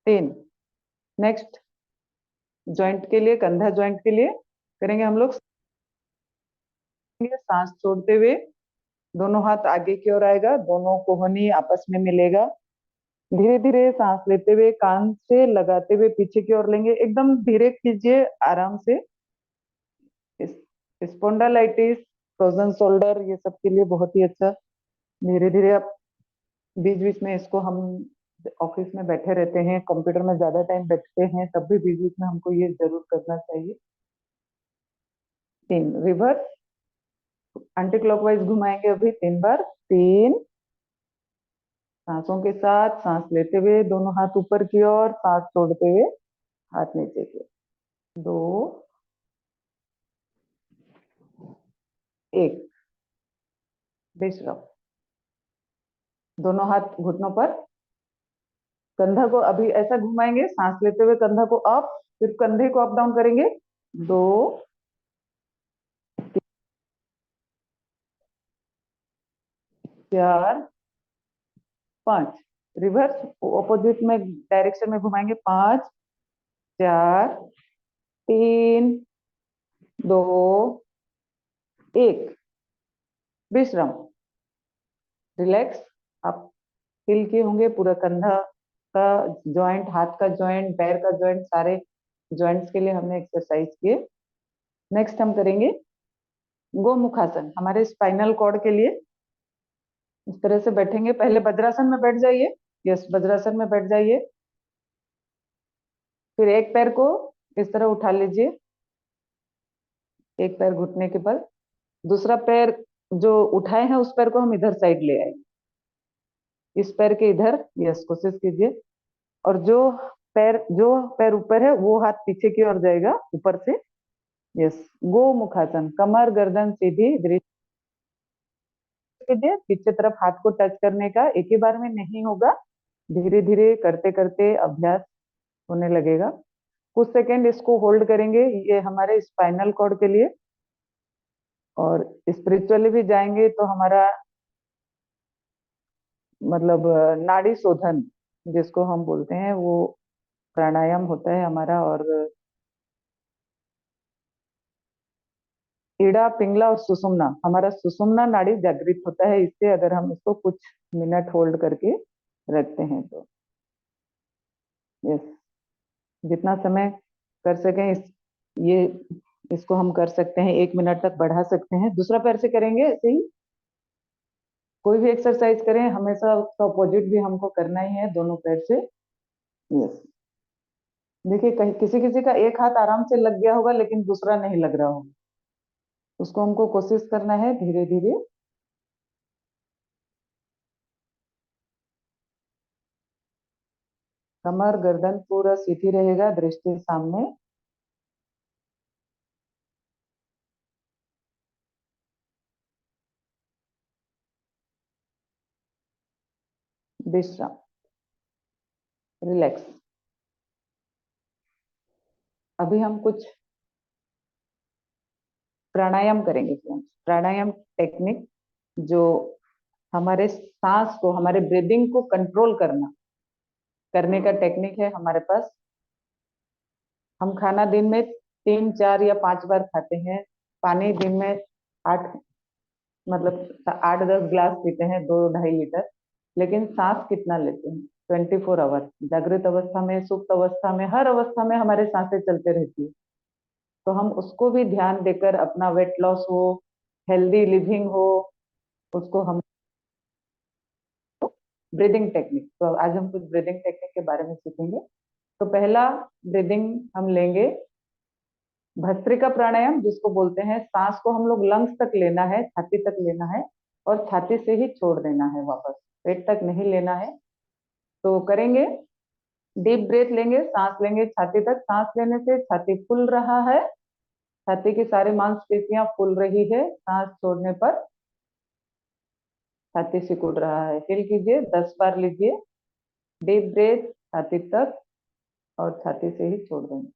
3। नेक्स्ट जॉइंट के लिए, कंधा जॉइंट के लिए करेंगे हम लोग। सांस छोड़ते हुए दोनों हाथ आगे की ओर आएगा, दोनों कोहनी आपस में मिलेगा। धीरे धीरे सांस लेते हुए कान से लगाते हुए पीछे की ओर लेंगे, एकदम धीरे कीजिए, आराम से। स्पोंडालाइटिस, फ्रोजन शोल्डर, ये सब के लिए बहुत ही अच्छा। धीरे धीरे आप बीच बीच में इसको, हम ऑफिस में बैठे रहते हैं, कंप्यूटर में ज्यादा टाइम बैठते हैं, तब भी बीच बीच में हमको ये जरूर करना चाहिए। 3 रिवर्स, एंटी क्लॉकवाइज घुमाएंगे अभी 3 बार। 3, सांसों के साथ सांस लेते हुए दोनों हाथ ऊपर की ओर, सांस छोड़ते हुए हाथ नीचे की ओर, 2, 1, विश्राम। दोनों हाथ घुटनों पर, कंधा को अभी ऐसा घुमाएंगे, सांस लेते हुए कंधा को अप, फिर कंधे को अप डाउन करेंगे, 2, 4, 5। रिवर्स ऑपोजिट में डायरेक्शन में घुमाएंगे, 5, 4, 3, 2, 1, विश्राम। रिलैक्स। आप फील किए होंगे पूरा कंधा का जॉइंट, हाथ का जॉइंट, पैर का जॉइंट, सारे जॉइंट्स के लिए हमने एक्सरसाइज किए। नेक्स्ट हम करेंगे गोमुखासन, हमारे स्पाइनल कॉर्ड के लिए। इस तरह से बैठेंगे, पहले वज्रासन में बैठ जाइए, यस, वज्रासन में बैठ जाइए। फिर एक पैर को इस तरह उठा लीजिए, एक पैर घुटने के बल, दूसरा पैर जो उठाए हैं उस पैर को हम इधर साइड ले आए, इस पैर के इधर, यस, कोशिश कीजिए। और जो पैर ऊपर है वो हाथ पीछे की ओर जाएगा ऊपर से, यस। गोमुखासन, कमर गर्दन सीधी, दृष्टि कीजिए, पीछे तरफ हाथ को टच करने का, एक ही बार में नहीं होगा, धीरे धीरे करते करते अभ्यास होने लगेगा। कुछ सेकंड इसको होल्ड करेंगे, ये हमारे स्पाइनल कॉर्ड के लिए। और स्पिरिचुअली भी जाएंगे तो हमारा मतलब नाड़ी शोधन जिसको हम बोलते हैं, वो प्राणायाम होता है हमारा। और इड़ा, पिंगला और सुषुम्ना, हमारा सुषुम्ना नाड़ी जागृत होता है इससे, अगर हम इसको कुछ मिनट होल्ड करके रखते हैं तो। यस, जितना समय कर सकें ये इसको हम कर सकते हैं, 1 मिनट तक बढ़ा सकते हैं। दूसरा पैर से करेंगे ऐसे ही, कोई भी एक्सरसाइज करें हमेशा उसका अपोजिट भी हमको करना ही है, दोनों पैर से। यस, देखिए कहीं किसी किसी का एक हाथ आराम से लग गया होगा लेकिन दूसरा नहीं लग रहा होगा, उसको हमको कोशिश करना है धीरे धीरे। कमर गर्दन पूरा सीधी रहेगा, दृष्टि सामने। विश्राम, रिलैक्स। अभी हम कुछ प्राणायाम करेंगे फ्रेंड्स। प्राणायाम टेक्निक जो हमारे सांस को, हमारे ब्रीदिंग को कंट्रोल करने का टेक्निक है हमारे पास। हम खाना दिन में 3, 4 या 5 बार खाते हैं, पानी दिन में 8 मतलब 8-10 गिलास पीते हैं, 2-2.5 लीटर। लेकिन सांस कितना लेते हैं? 24 आवर, जागृत अवस्था में, सुप्त अवस्था में, हर अवस्था में हमारे सांसें चलते रहती है। तो हम उसको भी ध्यान देकर, अपना वेट लॉस हो, हेल्दी लिविंग हो, उसको हम ब्रीदिंग टेक्निक, तो आज हम कुछ ब्रीदिंग टेक्निक के बारे में सीखेंगे। तो पहला ब्रीदिंग हम लेंगे भस्त्रिका प्राणायाम, जिसको बोलते हैं सांस को हम लोग लंग्स तक लेना है, छाती तक लेना है और छाती से ही छोड़ देना है वापस, पेट तक नहीं लेना है। तो करेंगे, डीप ब्रेथ लेंगे, सांस लेंगे छाती तक, सांस लेने से छाती फूल रहा है, छाती की सारी मांसपेशियां फूल रही है, सांस छोड़ने पर छाती सिकुड़ रहा है। फील कीजिए, 10 बार लीजिए डीप ब्रेथ छाती तक और छाती से ही छोड़ देंगे।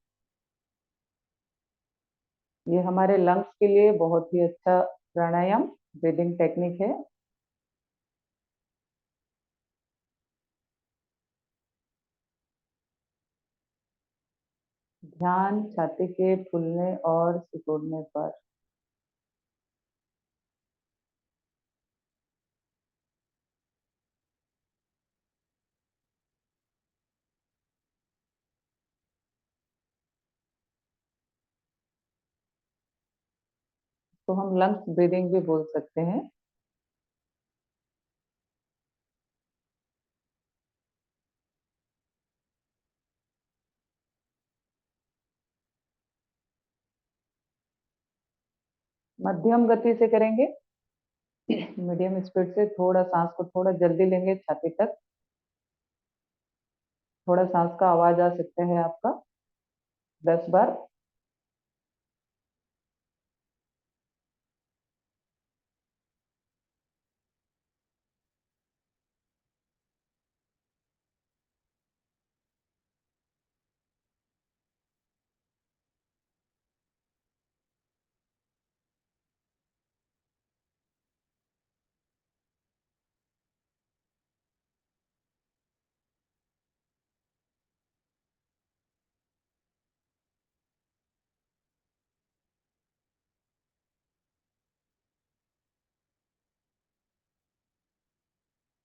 ये हमारे लंग्स के लिए बहुत ही अच्छा प्राणायाम ब्रीदिंग टेक्निक है। ध्यान छाती के फूलने और सिकुड़ने पर। तो हम लंग्स ब्रीदिंग भी बोल सकते हैं। मध्यम गति से करेंगे, मीडियम स्पीड से, थोड़ा सांस को थोड़ा जल्दी लेंगे छाती तक, थोड़ा सांस का आवाज आ सकता है आपका। 10 बार।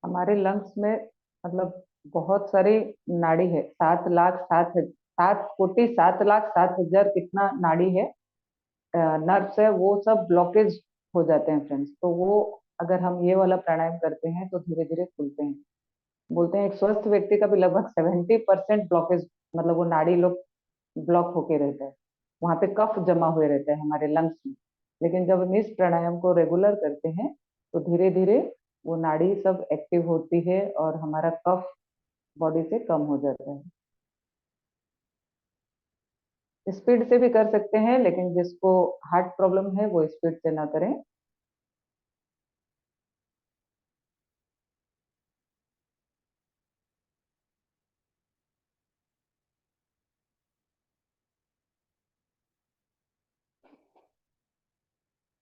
हमारे लंग्स में मतलब बहुत सारी नाड़ी है, 7,07,7,7,07,000 कितना नाड़ी है, नर्व्स है, वो सब ब्लॉकेज हो जाते हैं फ्रेंड्स। तो वो अगर हम ये वाला प्राणायाम करते हैं तो धीरे धीरे खुलते हैं। बोलते हैं एक स्वस्थ व्यक्ति का भी लगभग 70% ब्लॉकेज, मतलब वो नाड़ी लोग ब्लॉक होके रहता है, वहां पे कफ जमा हुए रहता है हमारे लंग्स में। लेकिन जब हम इस प्राणायाम को रेगुलर करते हैं तो धीरे धीरे वो नाड़ी सब एक्टिव होती है और हमारा कफ बॉडी से कम हो जाता है। स्पीड से भी कर सकते हैं, लेकिन जिसको हार्ट प्रॉब्लम है वो स्पीड से ना करें।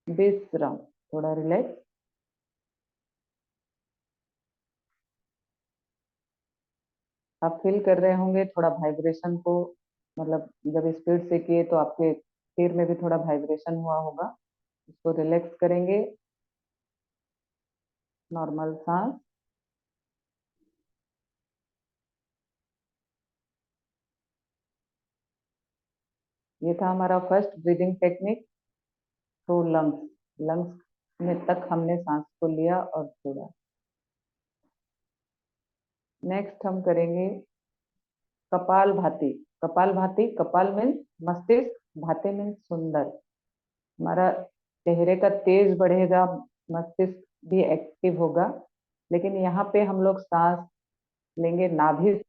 विश्राम, थोड़ा रिलैक्स। आप फील कर रहे होंगे थोड़ा वाइब्रेशन को, मतलब जब स्पीड से किए तो आपके सिर में भी थोड़ा वाइब्रेशन हुआ होगा। इसको रिलैक्स करेंगे, नॉर्मल सांस। ये था हमारा first breathing technique through lungs. Lungs में तक हमने सांस को लिया और छोड़ा। नेक्स्ट हम करेंगे कपाल भाती। कपाल भाती, कपाल मीन्स मस्तिष्क, भाती मीन्स सुंदर। हमारा चेहरे का तेज बढ़ेगा, मस्तिष्क भी एक्टिव होगा। लेकिन यहाँ पे हम लोग सांस लेंगे, नाभि से।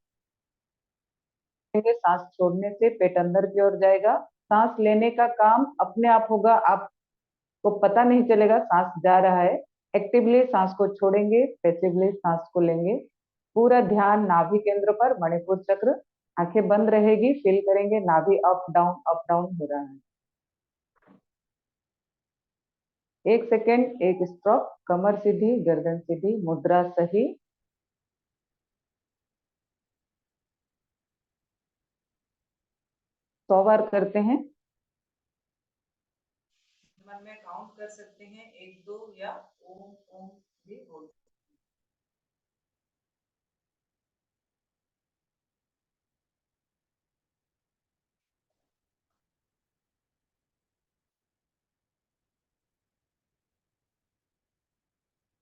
सांस छोड़ने से पेट अंदर की ओर जाएगा। सांस लेने का काम अपने आप होगा, आपको पता नहीं चलेगा सांस जा रहा है। एक्टिवली सांस को छोड़ेंगे, पैसिवली सांस को लेंगे। पूरा ध्यान नाभि केंद्र पर, मणिपुर चक्र। आंखें बंद रहेगी, फील करेंगे नाभि अप डाउन हो रहा है। 1 सेकेंड, एक स्ट्रोक। कमर सीधी, गर्दन सीधी, मुद्रा सही। सौ बार करते हैं। मन में काउंट कर सकते हैं, 1 2 या ओम ओम भी बोल।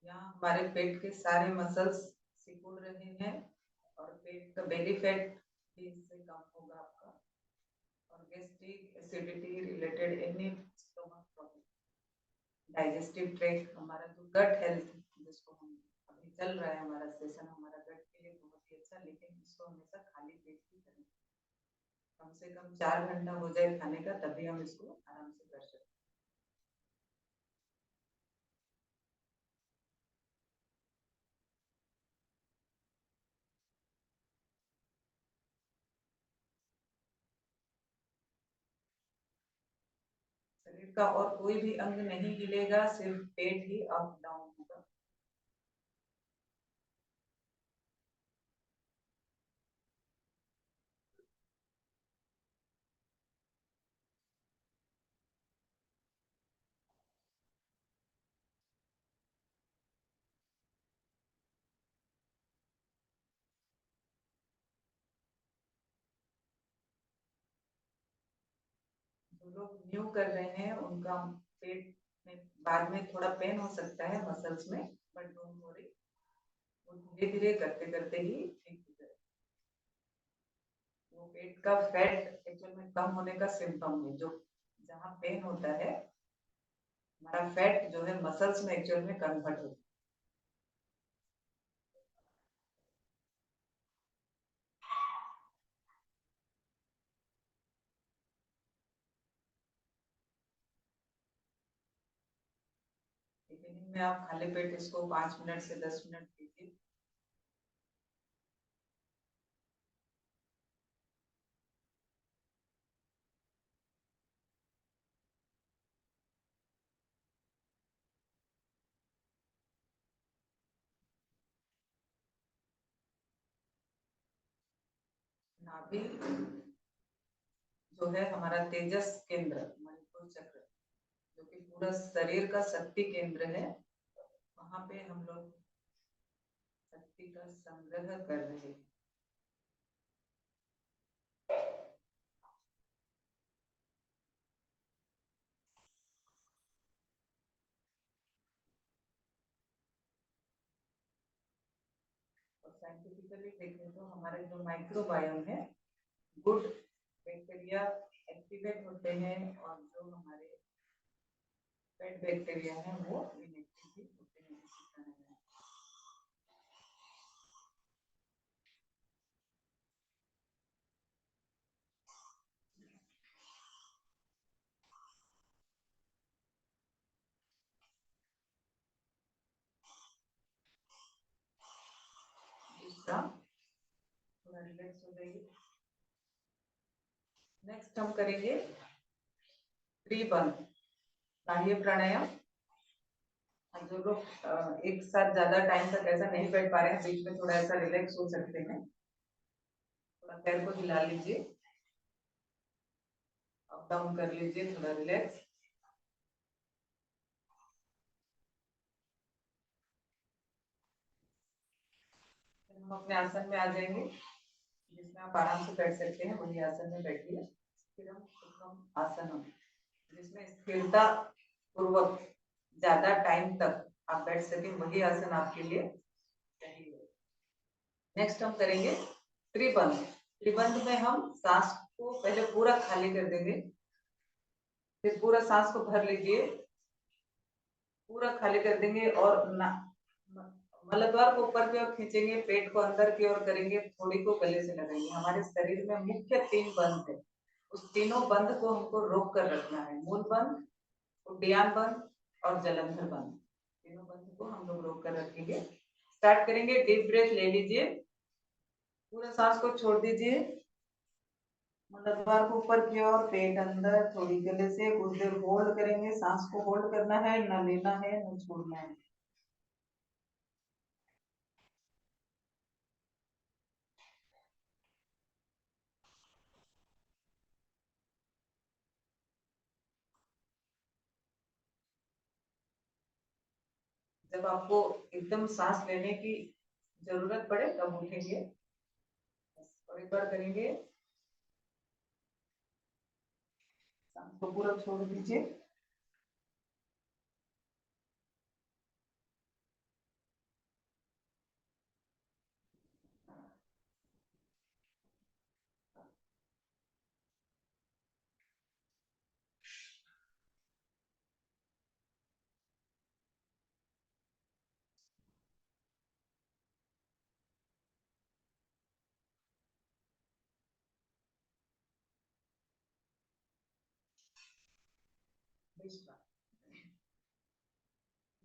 यहाँ हमारे पेट के सारे मसल्स सिकुड़ रहे हैं और पेट का बेली फैट भी इससे कम होगा आपका। और gastric acidity related any stomach problem, digestive tract, हमारा जो गट हेल्थ जिसको हम अभी चल रहा है हमारा सेशन, हमारा गट के लिए बहुत ही अच्छा। लेकिन इसको हमेशा खाली पेट ही करें, कम से कम 4 घंटा हो जाए खाने का, तभी हम इसको आराम से कर सकते हैं। शरीर का और कोई भी अंग नहीं हिलेगा, सिर्फ पेट ही अप डाउन होगा। जो लोग न्यू कर रहे हैं उनका पेट में बाद में थोड़ा पेन हो सकता है मसल्स में, बट डोंट वरी, वो धीरे धीरे करते करते ही ठीक हो जाएगा। वो पेट का फैट एक्चुअल में कम होने का सिम्टम है। जो जहाँ पेन होता है, हमारा फैट जो है मसल्स में एक्चुअल में कन्वर्ट होता है। बिगिनिंग में आप खाली पेट इसको 5 मिनट से 10 मिनट कीजिए। नाभि जो है हमारा तेजस केंद्र, मणिपुर चक्र, जो कि पूरा शरीर का शक्ति केंद्र है, वहां पे हम लोग शक्ति का संग्रह कर रहे हैं। और साइंटिफिकली देखें तो हमारे जो माइक्रोबायोम है, गुड बैक्टीरिया एक्टिवेट होते हैं, और जो हमारे बैड बैक्टीरिया है वो इनएक्टिव भी होते हैं इसी कारण है। दूसरा, थोड़ा रिलैक्स हो जाइए। नेक्स्ट हम करेंगे त्रिबंध बाह्य प्राणायाम। जो लोग एक साथ ज्यादा टाइम तक ऐसा नहीं बैठ पा रहे हैं, बीच में थोड़ा ऐसा रिलैक्स हो सकते हैं। थोड़ा पैर को हिला लीजिए, अप डाउन कर लीजिए, थोड़ा रिलैक्स। हम अपने आसन में आ जाएंगे, जिसमें आप आराम से बैठ सकते हैं, वही आसन में बैठिए। फिर हम उत्तम आसन, जिसमें स्थिरता पूर्वक ज्यादा टाइम तक आप बैठ सके, वही आसन आपके लिए सही है। नेक्स्ट हम करेंगे त्रिबंध। त्रिबंध में हम सांस को पहले पूरा खाली कर देंगे, फिर पूरा सांस को भर लीजिए, पूरा खाली कर देंगे और मलद्वार को ऊपर की ओर खींचेंगे, पेट को अंदर की ओर करेंगे, थोड़ी को गले से लगाएंगे। हमारे शरीर में मुख्य 3 बंध है, उस तीनों बंध को हमको रोक कर रखना है। मूल बंध, उड्डयन बंध और जलंधर बंध, तीनों बंध को हम लोग रोक कर रखेंगे। स्टार्ट करेंगे। डीप ब्रेथ ले लीजिए, पूरा सांस को छोड़ दीजिए, मलद्वार को ऊपर की ओर, पेट अंदर, थोड़ी गले से, कुछ देर होल्ड करेंगे। सांस को होल्ड करना है, न लेना है न छोड़ना है। जब आपको एकदम सांस लेने की जरूरत पड़े तब उठेंगे और एक बार करेंगे। सांस को पूरा छोड़ दीजिए,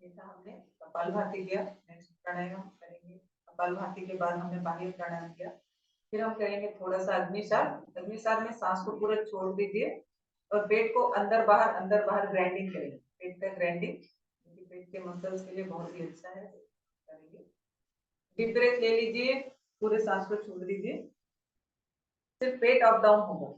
ये था हमने कपालभाति किया। नेक्स्ट प्राणायाम करेंगे। कपालभाति के बाद हमने बाह्य प्राणायाम किया, फिर हम करेंगे थोड़ा सा अग्निसार। अग्निसार में सांस को पूरा छोड़ दीजिए और पेट को अंदर बाहर ग्राइंडिंग करेंगे। पेट का ग्राइंडिंग क्योंकि पेट के मसल्स के लिए बहुत ही अच्छा है, करेंगे। डीप ब्रेथ ले लीजिए, पूरे सांस को छोड़ दीजिए, सिर्फ पेट अप डाउन होगा।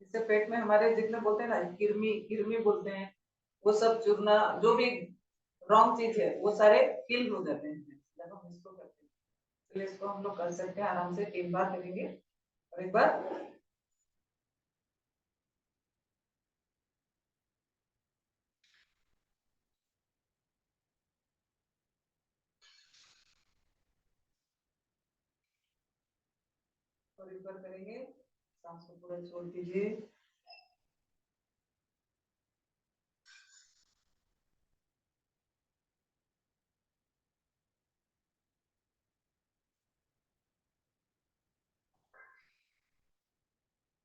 इससे पेट में हमारे जितने बोलते हैं ना किरमी किरमी बोलते हैं, वो सब चूरना, जो भी रॉन्ग चीज है वो सारे किल हो जाते हैं जब हम इसको करते हैं। इसलिए इसको हम लोग कर सकते हैं आराम से। 3 बार करेंगे और एक बार करेंगे। सांस को पूरा छोड़ दीजिए,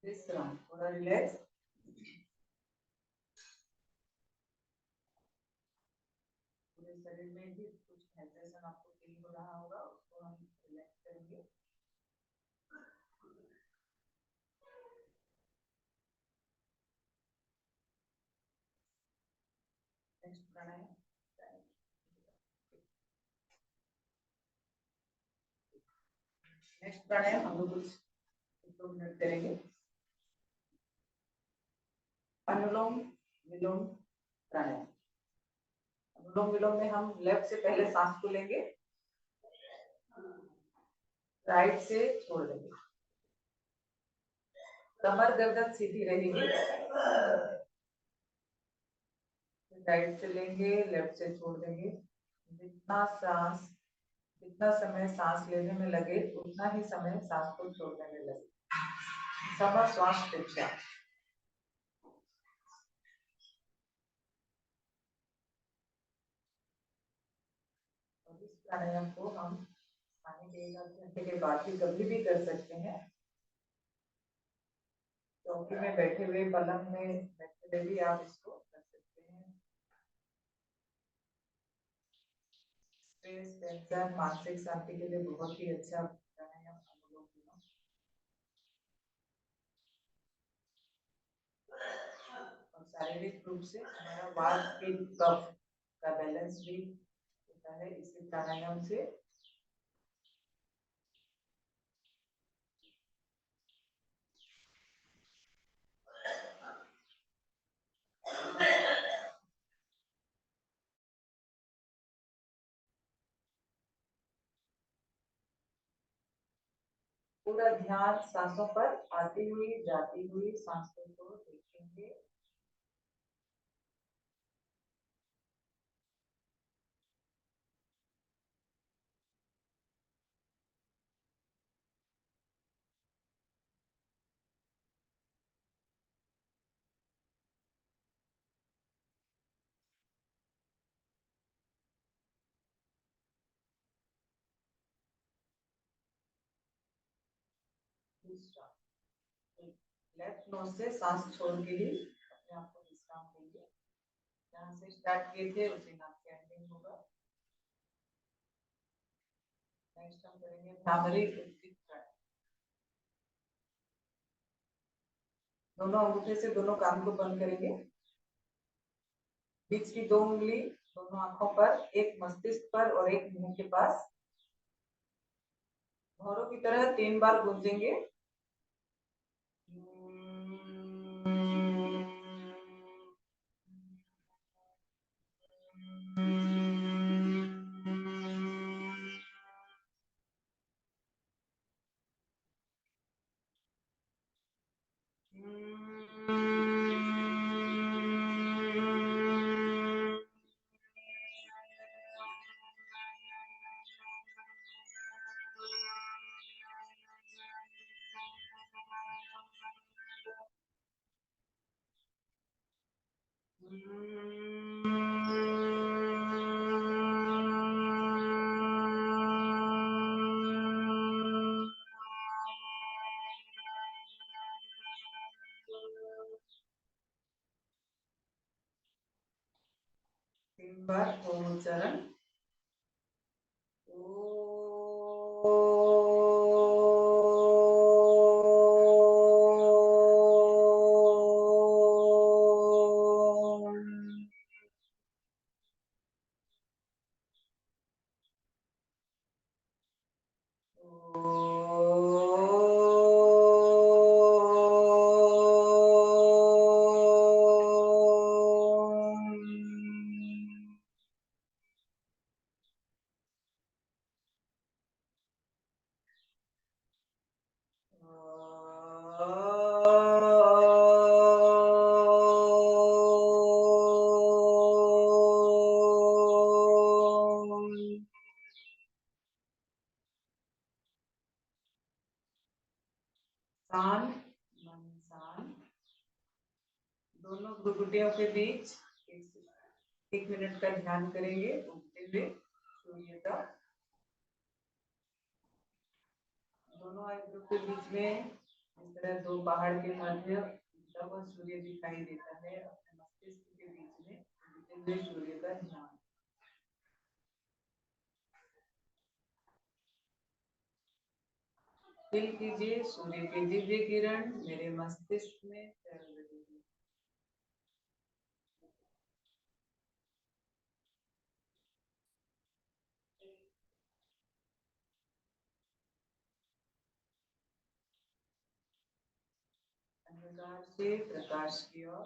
विश्राम, थोड़ा रिलैक्स। पूरे शरीर में भी कुछ हाइड्रेशन आपको फील हो रहा होगा, उसको हम रिलैक्स करेंगे। नेक्स्ट प्राणायाम, नेक्स्ट प्राणायाम हम लोग कुछ 2 मिनट करेंगे। अनुलोम विलोम प्राणायाम। अनुलोम विलोम में हम लेफ्ट से पहले सांस को लेंगे, राइट से छोड़ देंगे, कमर गर्दन सीधी रहेगी। राइट से लेंगे, लेफ्ट से छोड़ देंगे। जितना समय सांस लेने में लगे उतना ही समय सांस को छोड़ने में लगे। सम श्वास प्रक्रिया। और इस प्राणायाम को हम खाने के 1 घंटे के बाद भी कभी भी कर सकते हैं। चौकी में बैठे हुए, पलंग में बैठे हुए भी आप इसको कर सकते हैं। स्ट्रेस, टेंशन, मानसिक शांति के लिए बहुत ही अच्छा प्राणायाम अनुलोम विलोम। और शारीरिक रूप से हमारा वात पित्त कफ का बैलेंस भी होता है इसी प्राणायाम से। पूरा ध्यान सांसों पर आती हुई जाती हुई सांसों को देखेंगे। दूसरा, लेफ्ट नोज से सांस छोड़ के ही अपने आप को विश्राम देंगे। जहाँ से स्टार्ट किए थे उसी नाक से एंडिंग होगा। नेक्स्ट हम करेंगे भ्रामरी उद्दीप प्राणायाम। दोनों अंगूठे से दोनों कान को बंद करेंगे। बीच की 2 उंगली दोनों आंखों पर, एक मस्तिष्क पर और एक मुंह के पास। भौरों की तरह 3 बार गूंजेंगे। तीन बार ओम उच्चारण। शांत मन शांत। दोनों भ्रुकुटियों के बीच 1 मिनट का ध्यान करेंगे उगते हुए सूर्य का। दोनों आईब्रो के बीच में इस तरह 2 पहाड़ के मध्य जब सूर्य दिखाई देता है, अपने मस्तिष्क के बीच में उगते हुए सूर्य का ध्यान। फील कीजिए सूर्य की दिव्य किरण मेरे मस्तिष्क में तैर रही है। अंधकार से प्रकाश की ओर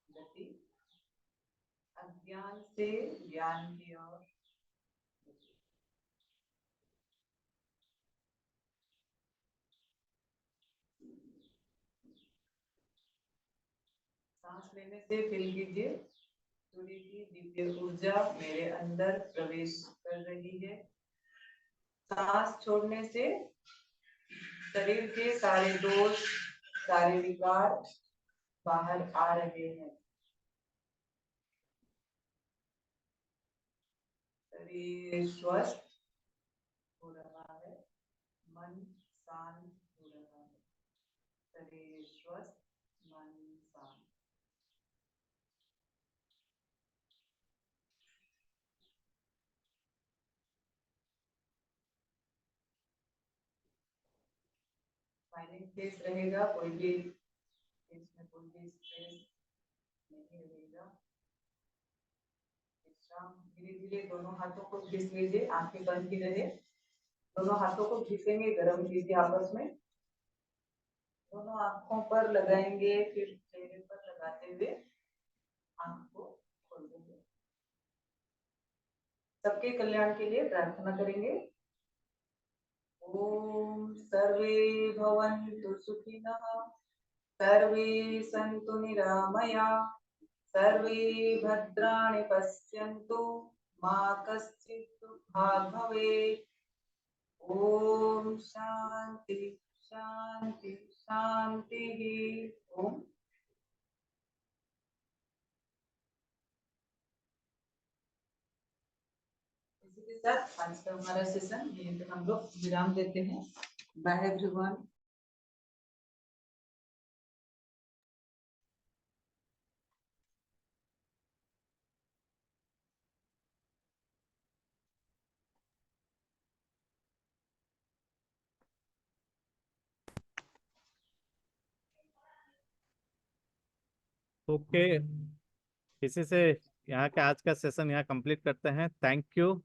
गति, अज्ञान से ज्ञान की ओर। सांस लेने से फील कीजिए सूर्य की दिव्य ऊर्जा मेरे अंदर प्रवेश कर रही है। सांस छोड़ने से शरीर के सारे दोष, सारे विकार बाहर आ रहे हैं। शरीर स्वस्थ हो रहा है, मन शांत हो रहा है। शरीर स्वस्थ, मन शांत। स्माइलिंग फेस रहेगा, कोई भी फेस में कोई भी स्ट्रेस नहीं रहेगा। विश्राम। धीरे धीरे दोनों हाथों को घिस लीजिए, आंखें बंद ही रहे। दोनों हाथों को घिसेंगे, गर्म कीजिए आपस में। दोनों आंखों पर लगाएंगे, फिर चेहरे पर लगाते हुए आंख को खोल देंगे। सबके कल्याण के लिए प्रार्थना करेंगे। ओम सर्वे भवन्तु सुखिनः, सर्वे सन्तु निरामया, सर्वे भद्राणि पश्यन्तु, मा कश्चित् दुःखात् भवेत्। ओम शांति शांति शांति। ओम। इसी के साथ आज का हमारा सेशन यहीं पे हम लोग विराम देते हैं। Bye everyone. ओके, इसी से यहाँ का आज का सेशन यहाँ कंप्लीट करते हैं। Thank you.